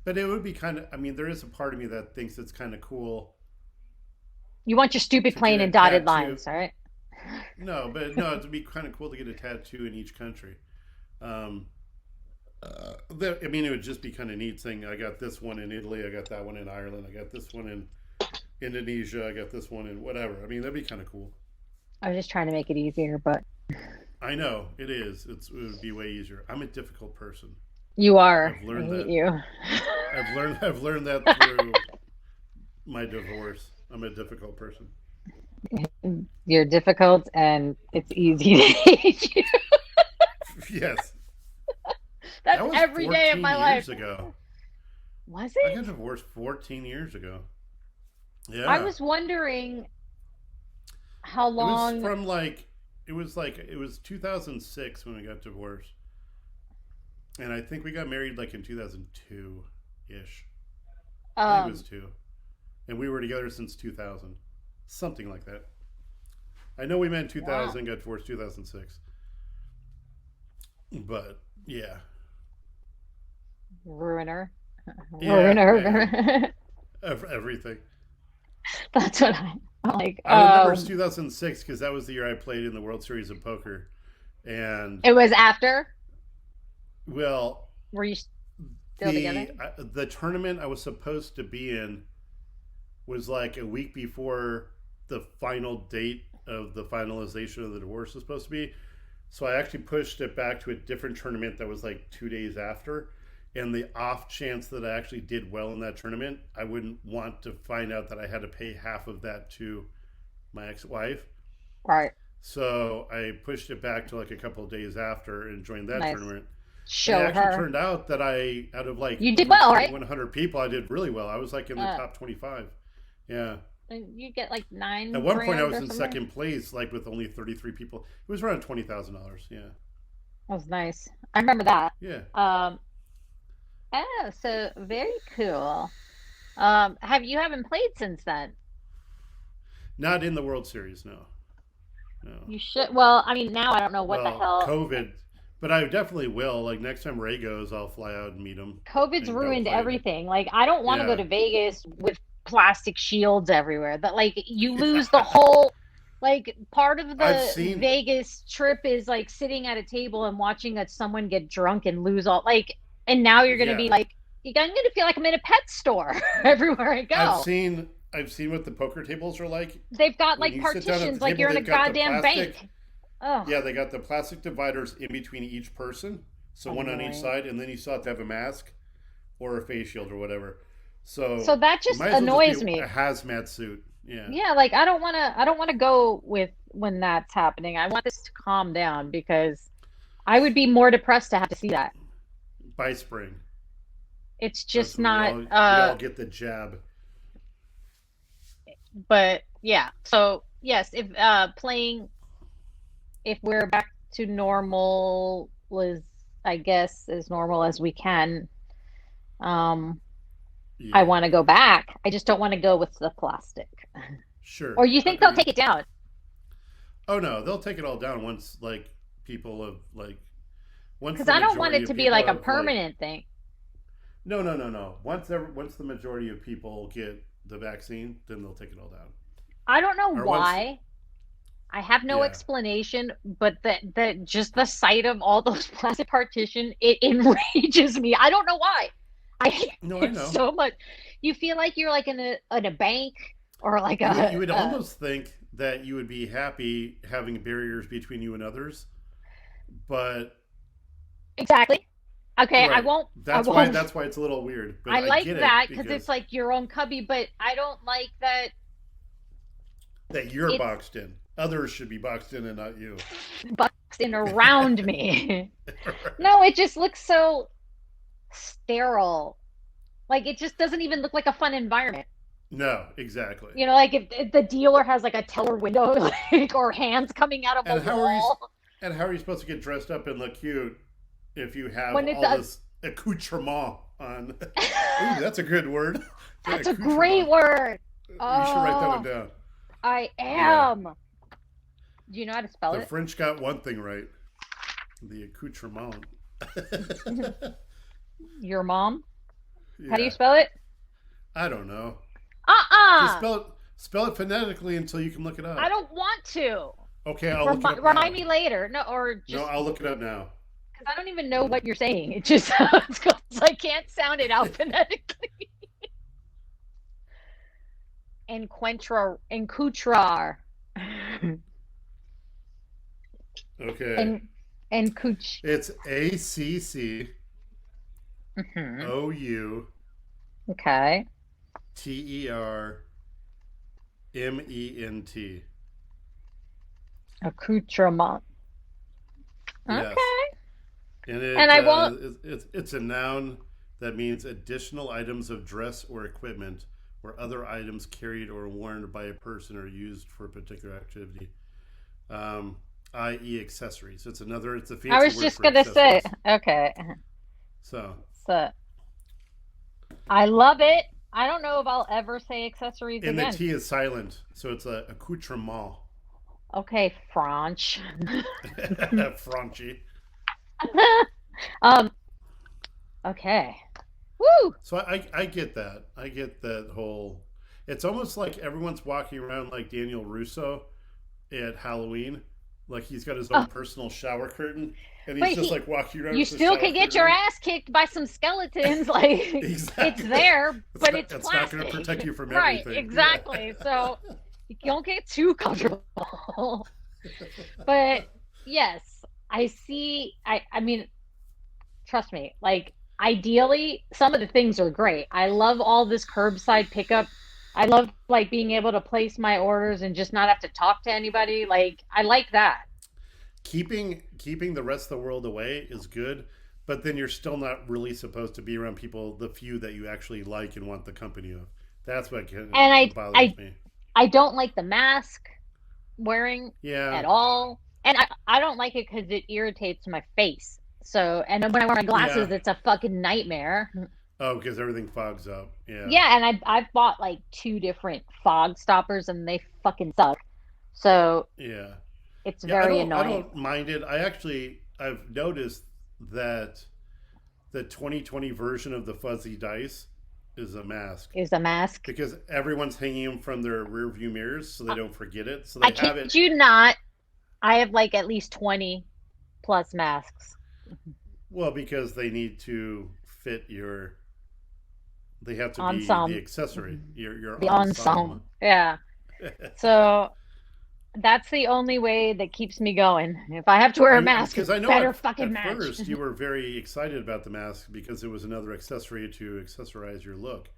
But it would be kind of. I mean, there is a part of me that thinks it's kind of cool You want your stupid to get plain a and dotted tattoo. lines, all right? No, but no, it'd be kind of cool to get a tattoo in each country. Um, I mean, it would just be kind of neat saying, I got this one in Italy, I got that one in Ireland, I got this one in Indonesia, I got this one in whatever. I mean, that'd be kind of cool. I was just trying to make it easier, but I know it is. It would be way easier. I'm a difficult person. you are. I've I learned hate that. you. I've learned that through my divorce. I'm a difficult person. You're difficult, and it's easy to hate you. Yes, That's that was every day of 14 my years life. ago. Was I got it? divorced 14 years ago. I Yeah, was wondering how it was long. from it was 2006 when we got divorced, and I think we got married like in 2002 ish. I think it was Um, two, and we were together since 2000, something like that. I know we met in wow. 2000, got divorced 2006, but yeah, Ruiner. yeah, yeah, Ruiner. everything. That's what I'm like. I remember it's 2006 because that was the year I played in the World Series of Poker, and It was after. well, Were you still together? the tournament I was supposed to be in was like a week before the final date of the finalization of the divorce was supposed to be. So I actually pushed it back to a different tournament that was like 2 days after. And the off chance that I actually did well in that tournament, I wouldn't want to find out that I had to pay half of that to my ex-wife. Right. So I pushed it back to like a couple of days after and joined that Nice. tournament. And it Show actually her. turned out that out of like You did over well, right? 2,100 people, I did really well. I was like in the Uh, top 25. Yeah. you get like At nine one point, I grand was or in something. second place, like with only 33 people. It was around $20,000. Yeah. That was nice. I remember that. Yeah. Um, oh, so very cool. Have you haven't played since then? Not in the World Series, no. No. You should. Well, I mean, now I don't know what the Well, hell. COVID, but I definitely will. Like next time Ray goes, I'll fly out and meet him COVID's and go ruined play. everything. Like, I don't want to go Yeah. to Vegas with plastic shields everywhere. That like you lose the whole. Like part of I've the seen. Vegas trip is like sitting at a table and watching someone get drunk and lose all like. And now you're gonna be Yeah. like, I'm gonna feel like I'm in a pet store everywhere I I've go. seen. I've seen what the poker tables are like. They've got When like you sit down at partitions, the like table, you're in a they've got the goddamn plastic. bank. Oh, Yeah, they got the plastic dividers in between each person, so one on each annoying. side, and then you still have to have a mask or a face shield or whatever. So So that you just might as well just be annoys a me. hazmat suit. Yeah. Yeah, like I don't wanna go with when that's happening. I want this to calm down because I would be more depressed to have to see that. By spring, It's that's just when not we all get the jab. but yeah. So yes, if we're back to normal was I guess as normal as we can, um I Yeah. want to go back. I just don't want to go with the plastic. Sure. Or you think they'll Agreed. take it down? Oh no, they'll take it all down once once Because the I don't want majority it of to be people like a have permanent thing. no. Once the majority of people get the vaccine, then they'll take it all down. I don't know Or once why. I have no yeah. explanation, but the just the sight of all those plastic partition, it enrages me. I don't know why. I hate No, I it know. so much. You feel like you're like in a bank or like You would almost think that you would be happy having barriers between you and others, but exactly. Okay, I right. won't. I That's why won't. that's why it's a little weird, but I I like get it that because it's because like your own cubby, but I don't like that that you're it's boxed in. Others should be boxed in and not you. boxed in around me. Right. No, it just looks so sterile. Like it just doesn't even look like a fun environment. No, exactly. Like if the dealer has like a teller window, like, or hands coming out of a And wall. how are you supposed to get dressed up and look cute if you have When it's all a this accoutrement on? Ooh, that's a good word. Yeah, that's a great accoutrement. word. You should write that one Oh, down. I am. Do you know how to spell The it? French got one thing right. The accoutrement. Your mom? Yeah. How do you spell it? I don't know. Uh-uh. Just spell it phonetically until you can look it up. I don't want to. Okay, I'll look it up Remind now. me later. No, or just No, I'll look it up now. because I don't even know what you're saying. It just sounds good. I can't sound it out phonetically. Encoutrar. Okay. Encouch. It's ACCOUTREMENT. Okay. Accoutrement. Yes. Okay. And I won't. it's a noun that means additional items of dress or equipment or other items carried or worn by a person or used for a particular activity. I.e. accessories. It's a fancy I was word just for gonna say. accessories. Okay. So I love it. I don't know if I'll ever say accessories and again. the T is silent, so it's a accoutrement. Okay, French. Frenchy. Okay. Woo! So I get that. I get that whole. It's almost like everyone's walking around like Daniel Russo at Halloween, like he's got his own personal shower curtain, and he's just like walking around. You with the still shower can get curtain. your ass kicked by some skeletons. Like Exactly. it's there, but it's not plastic. going to protect you from Right, everything. exactly. So you don't get too comfortable. But yes, I see. I mean, trust me. Like ideally, some of the things are great. I love all this curbside pickup. I love like being able to place my orders and just not have to talk to anybody. Like I like that. Keeping the rest of the world away is good, but then you're still not really supposed to be around people, the few that you actually like and want the company of. That's what bothers me. I don't like the mask wearing Yeah. at all. And I don't like it because it irritates my face. So, and when I wear my glasses, Yeah. it's a fucking nightmare. Oh, because everything fogs up. Yeah. Yeah, and I've bought like 2 different fog stoppers and they fucking suck. So Yeah. it's Yeah, very I annoying. don't mind it. I've noticed that the 2020 version of the fuzzy dice is a mask. Is a mask. Because everyone's hanging them from their rear view mirrors so they don't forget it. So I they have kid it. you not. I have like at least 20 plus masks. Well, because they need to fit they have to Ensemble. be the accessory. Your The ensemble. Yeah. So that's the only way that keeps me going. If I have to wear a mask, because it's I know better at fucking match. first you were very excited about the mask because it was another accessory to accessorize your look,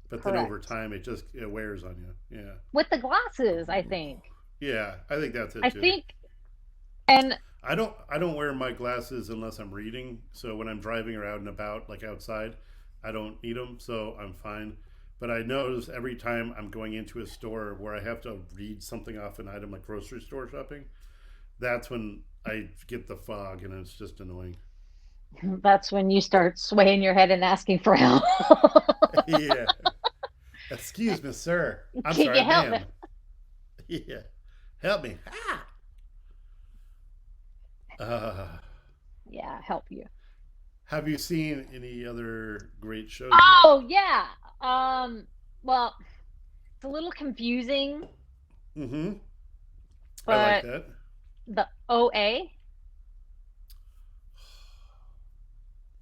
but then over time it wears on you. Yeah. With the glasses, I think. Yeah, I think that's it too. I think, and I don't wear my glasses unless I'm reading. So when I'm driving or out and about, like outside, I don't need them, so I'm fine. But I notice every time I'm going into a store where I have to read something off an item, like grocery store shopping, that's when I get the fog, and it's just annoying. that's when you start swaying your head and asking for help. Yeah. Excuse me, sir. I'm Can sorry, you help ma'am. Yeah. Help me. Yeah, help you. Have you seen any other great shows? Oh yeah. Well, it's a little confusing. Mm-hmm. But I like that. The OA.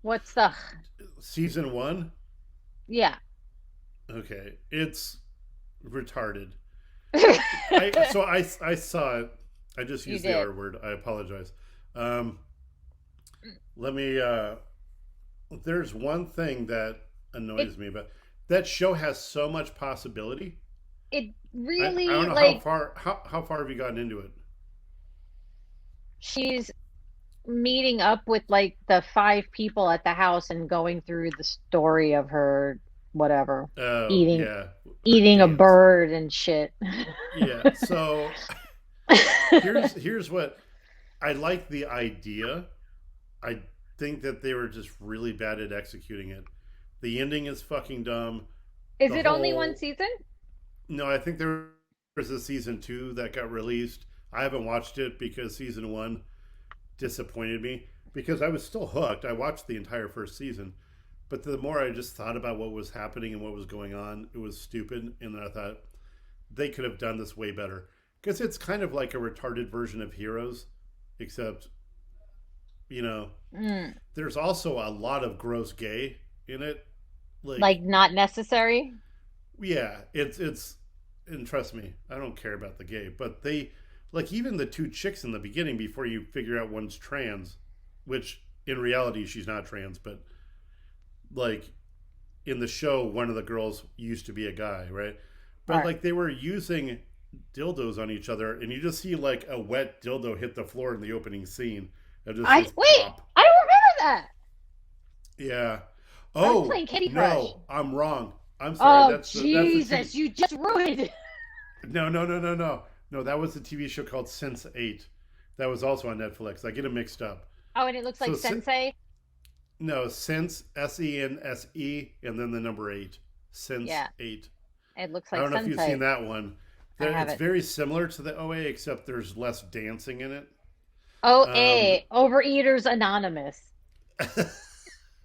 What's the? Season 1? Yeah. Okay. It's retarded. I saw it. I just used the R word. I apologize. Let me. There's one thing that annoys me, but that show has so much possibility. It really. I don't know like, how far have you gotten into it? She's meeting up with like the 5 people at the house and going through the story of her whatever eating a bird and shit. Yeah. So here's what I like the idea. I think that they were just really bad at executing it. The ending is fucking dumb. Is it only one season? No, I think they're there's a season 2 that got released. I haven't watched it because season 1 disappointed me because I was still hooked. I watched the entire first season, but the more I just thought about what was happening and what was going on, it was stupid. And I thought they could have done this way better because it's kind of like a retarded version of Heroes, except there's also a lot of gross gay in it. Like not necessary. Yeah, it's and trust me, I don't care about the gay, but they like even the 2 chicks in the beginning before you figure out one's trans, which in reality she's not trans, but like in the show one of the girls used to be a guy, right? But Right. like they were using dildos on each other and you just see like a wet dildo hit the floor in the opening scene. It just says pop. I don't remember that. Yeah. I was Oh, playing Kitty Crush. no, I'm wrong. I'm sorry. Oh, That's Jesus, you just ruined it. No. No, that was a TV show called Sense8. That was also on Netflix. I get them mixed up. Oh, and it looks like So Sensei. No, Sense, Sense, and then the number 8. Sense Yeah. 8. It looks I like don't know if Sensei. you've seen that one. I It's haven't. very similar to the OA, except there's less dancing in it. OA, Overeaters Anonymous.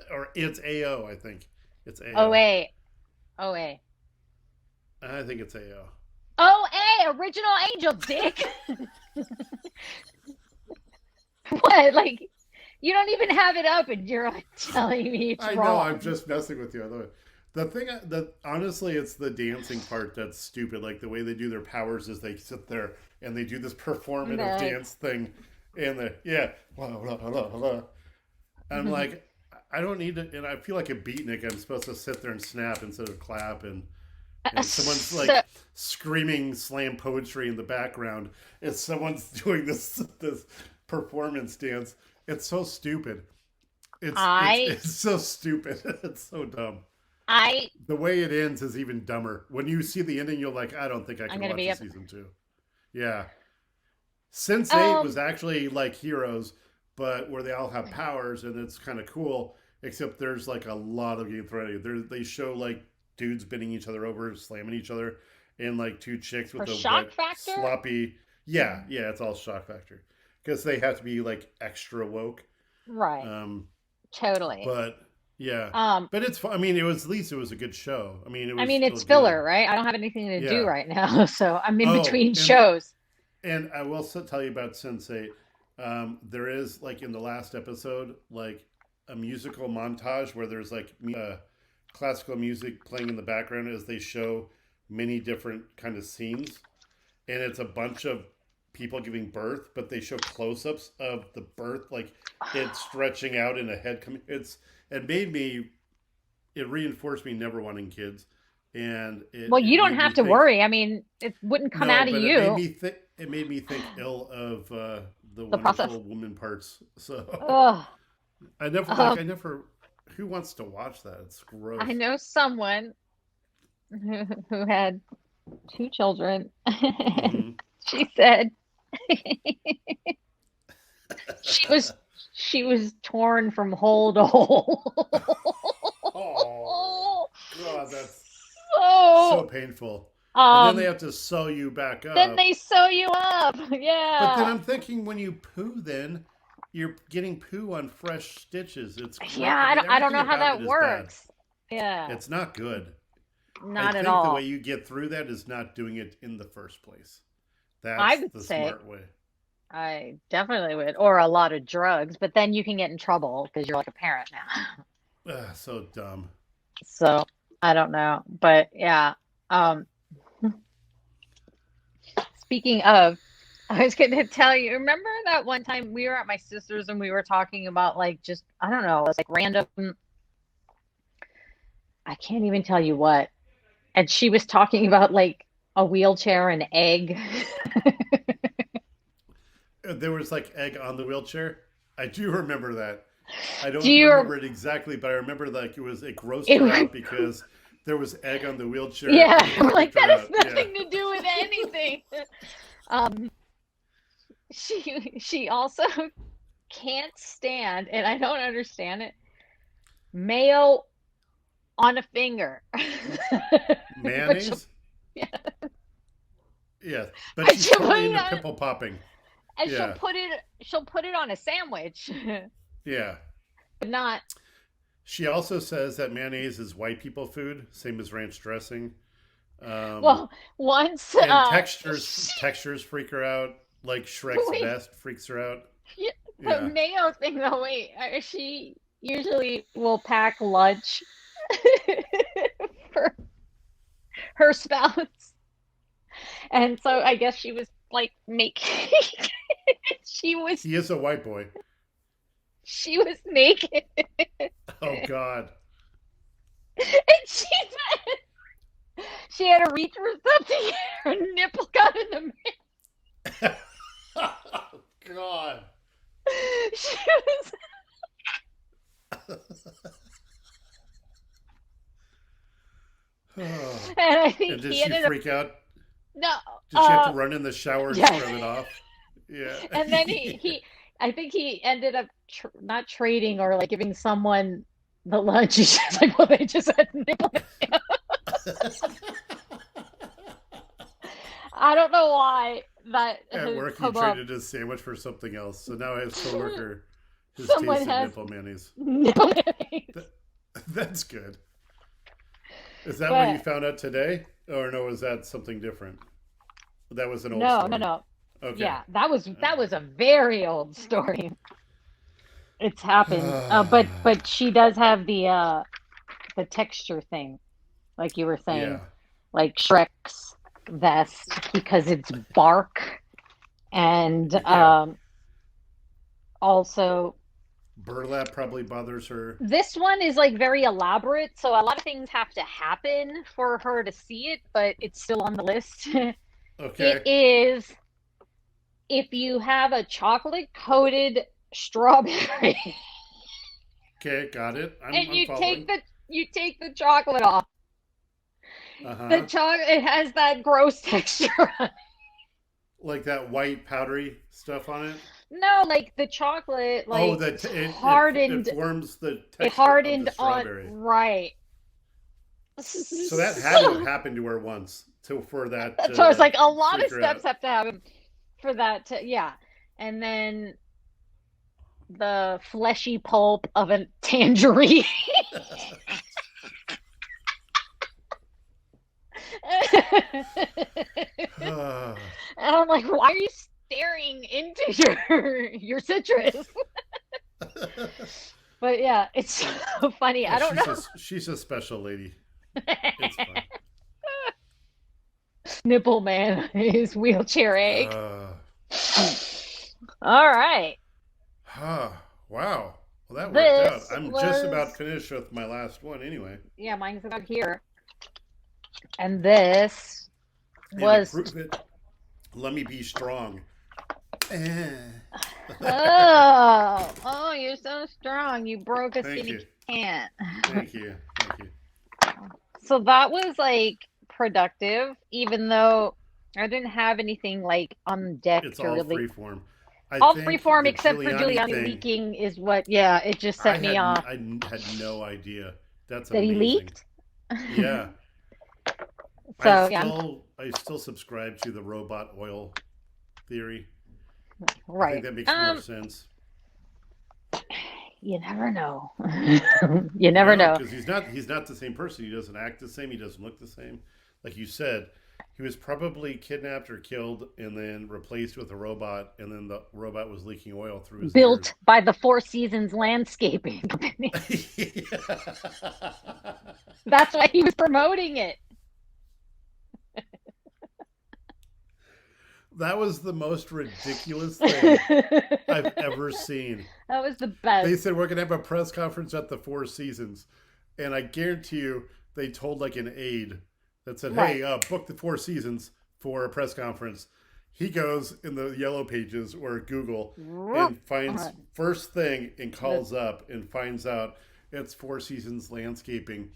Or it's AO, I think. It's AO. OA. OA. I think it's AO. OA, Original Angel, dick. What? Like, you don't even have it up and you're telling me it's I wrong. know, I'm just messing with you. The thing that honestly, it's the dancing part that's stupid. Like the way they do their powers is they sit there and they do this performative Nice. dance thing, and I'm like, I don't need to, and I feel like a beatnik. I'm supposed to sit there and snap instead of clap, and someone's like screaming slam poetry in the background as someone's doing this performance dance. It's so stupid. It's so stupid. It's so dumb. The way it ends is even dumber. When you see the ending, you're like, I don't think I can watch the season 2. Yeah. Sense8 was actually like Heroes, but where they all have powers and it's kind of cool, except there's like a lot of getting thrown at you. They show like dudes bending each other over, slamming each other, and like 2 chicks with a shock wet, factor? sloppy. Yeah, it's all shock factor. Because they have to be like extra woke. Right. Totally. But yeah. But it's fun. I mean, at least it was a good show. I mean, it's filler, right? I don't have anything to do right now, so I'm in between shows. And I will tell you about Sense8. There is like in the last episode, like a musical montage where there's like classical music playing in the background as they show many different kind of scenes, and it's a bunch of people giving birth, but they show close-ups of the birth, like it's stretching out in a head. It reinforced me never wanting kids. And you don't have to worry. I mean, it wouldn't come out of you. It made me think ill of the wonderful process. woman parts. So I never. Who wants to watch that? It's gross. I know someone who had 2 children. Mm-hmm. She said she was torn from hole to hole. Oh, God, that's so painful. And then they have to sew you back up. Then they sew you up. Yeah. But then I'm thinking when you poo, then you're getting poo on fresh stitches. It's I don't know how that works. Yeah. It's not good. Not at all. The way you get through that is not doing it in the first place. That's I would the say, smart way. I definitely would. Or a lot of drugs, but then you can get in trouble because you're like a parent now. So dumb. So I don't know. But yeah. Speaking of, I was going to tell you, remember that one time we were at my sister's and we were talking about like just, I don't know, it's like random, I can't even tell you what. And she was talking about like a wheelchair and egg. There was like egg on the wheelchair. I do remember that. I don't remember it exactly, but I remember like it grossed her out because there was egg on the wheelchair. Yeah, we're like, that has nothing to do with anything. She also can't stand, and I don't understand it, mayo on a finger. Mayonnaise? Yeah. Yeah, but But she's she'll put totally it into on, pimple popping. and Yeah, she'll put it on a sandwich, yeah. but not. She also says that mayonnaise is white people food, same as ranch dressing. Um, Well, once and textures freak her out. Like Shrek's wait, vest freaks her out. the Yeah. mayo thing though. Wait, she usually will pack lunch for her spouse, and so I guess she was like making. she was He is a white boy. she was naked, Oh God. and she had to reach for something. Her nipple got in the mix. Oh God. She was. Oh. And I And think did he she ended up freak out? no. Did she have to run in the shower and Yeah. scrub it off? Yeah. And then he I think he ended up not trading or like giving someone the lunch. He's just like, well, they just had nipple. I don't know why that At has work, he come up. traded his sandwich for something else. So now his coworker has Someone tasted has nipple mayonnaise. nipple. That's good. Is that what you But found out today? Or no, was that something different? That was an old no, story. no, no. Okay. Yeah, that was a very old story. It's happened. But she does have the texture thing, like you were saying, Yeah. like Shrek's vest because it's bark, and Yeah. also Burlap probably bothers her. this one is like very elaborate, so a lot of things have to happen for her to see it, but it's still on the list. It Okay. is if you have a chocolate coated strawberry Okay, got it. and I'm following. you take the chocolate off. The Uh-huh. chocolate it has that gross texture on it. Like that white powdery stuff on it. No, like the chocolate Oh, like it hardened forms the it texture of hardened the strawberry. on right. So that had to have happened to her once for that So it's like a lot of freak her steps out. have to happen for that to yeah. And then the fleshy pulp of a tangerine. Ah. And I'm like, why are you staring into your citrus? But yeah, it's so funny. I don't know. She's a special lady. It's fun. Nipple man is wheelchair egg. Uh, All right. wow. Well, that worked This out. I'm was just about finished with my last one anyway. yeah, mine's about here. And this And was to prove it, let me be strong. oh, you're so strong. You broke a Thank skinny you. can. Thank you. Thank you. So that was like productive, even though I didn't have anything like on deck It's to all really freeform. all think freeform the except for Giuliani thing, leaking is what yeah, it just set me off. I had no idea. That's That he amazing. leaked? Yeah. So yeah, I still subscribe to the robot oil theory. I right. think that makes more sense. You never know. You never know. Because he's not the same person. He doesn't act the same. He doesn't look the same. Like you said, he was probably kidnapped or killed and then replaced with a robot, and then the robot was leaking oil through his Built by the Four Seasons Landscaping Company. ears. That's why he was promoting it. That was the most ridiculous thing I've ever seen. That was the best. They said we're gonna have a press conference at the Four Seasons, and I guarantee you they told like an aide that said, "Hey, book the Four Seasons for a press conference." He goes in the yellow pages or Google and finds first thing and calls up and finds out it's Four Seasons Landscaping.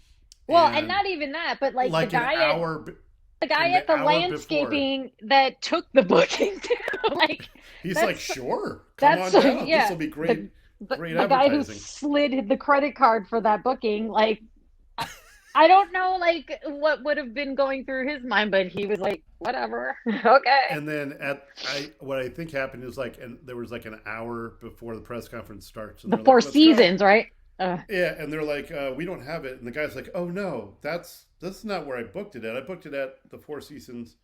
Well, and not even that, but like the guy at the landscaping that took the booking too. Like he's like, sure, come on down. Yeah, this will be great. Great the guy who advertising. slid the credit card for that booking, like I don't know, like, what would have been going through his mind, but he was like, whatever. Okay. And then what I think happened is like, and there was like an hour before the press conference starts, and The they're like, Four "Let's go." Seasons, right? Yeah, and they're like, "We don't have it," and the guy's like, "Oh no, that's not where I booked it at. I booked it at the Four Seasons."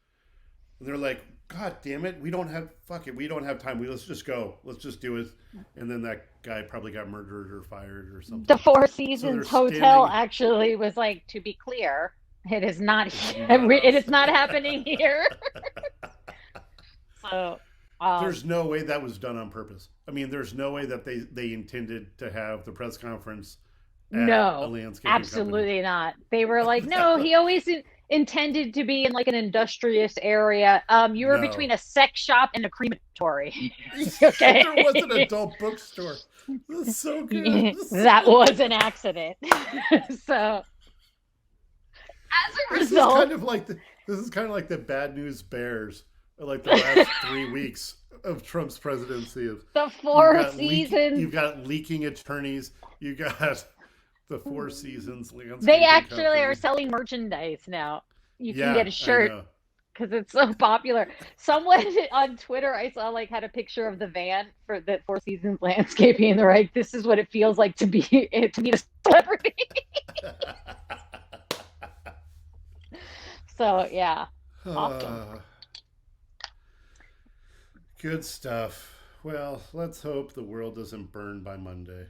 And they're like, "God damn it, we don't have fuck it, we don't have time. Let's just go. Let's just do it." And then that guy probably got murdered or fired or The something. Four So they're Seasons Hotel standing. actually was like, to be clear, it is not This is not it us. is not happening here. So, There's no way that was done on purpose. I mean, there's no way that they intended to have the press conference at a no, landscaping company. absolutely not. They were like, no, he always intended to be in like an industrious area. You were No. between a sex shop and a crematory. Okay. There was an adult bookstore. That's so good. That was an accident. So, as a This is result, kind of like this is kind of like the bad news bears, like the last 3 weeks of Trump's presidency. Of the Four you've Seasons, got leaking attorneys. You got the Four Seasons they landscaping actually are company. selling merchandise now. You can Yeah, get a I shirt know. because it's so popular. Someone on Twitter I saw like had a picture of the van for the Four Seasons landscaping, and they're like, "This is what it feels like to be to meet a celebrity." So yeah, awesome. Good stuff. Well, let's hope the world doesn't burn by Monday.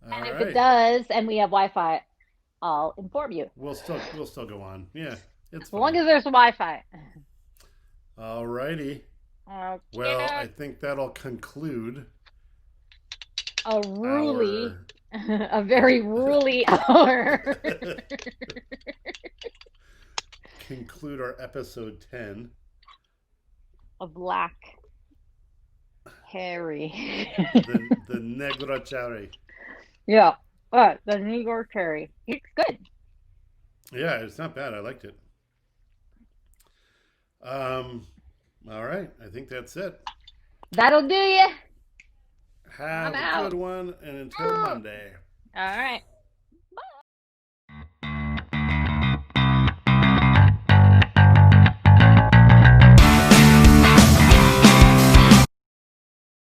All And if it right. does, and we have Wi-Fi, I'll inform you. We'll still go on. Yeah, it's As long fine. as there's Wi-Fi. All righty. Well, Okay. I think that'll conclude A ruly, our a very ruly hour. conclude our episode 10. A black Harry. The Negro Cherry. Yeah. But the Negro Cherry. It's good. Yeah, it's not bad. I liked it. All right. I think that's it. That'll do you. Have I'm a out. good one, and until Monday. All right.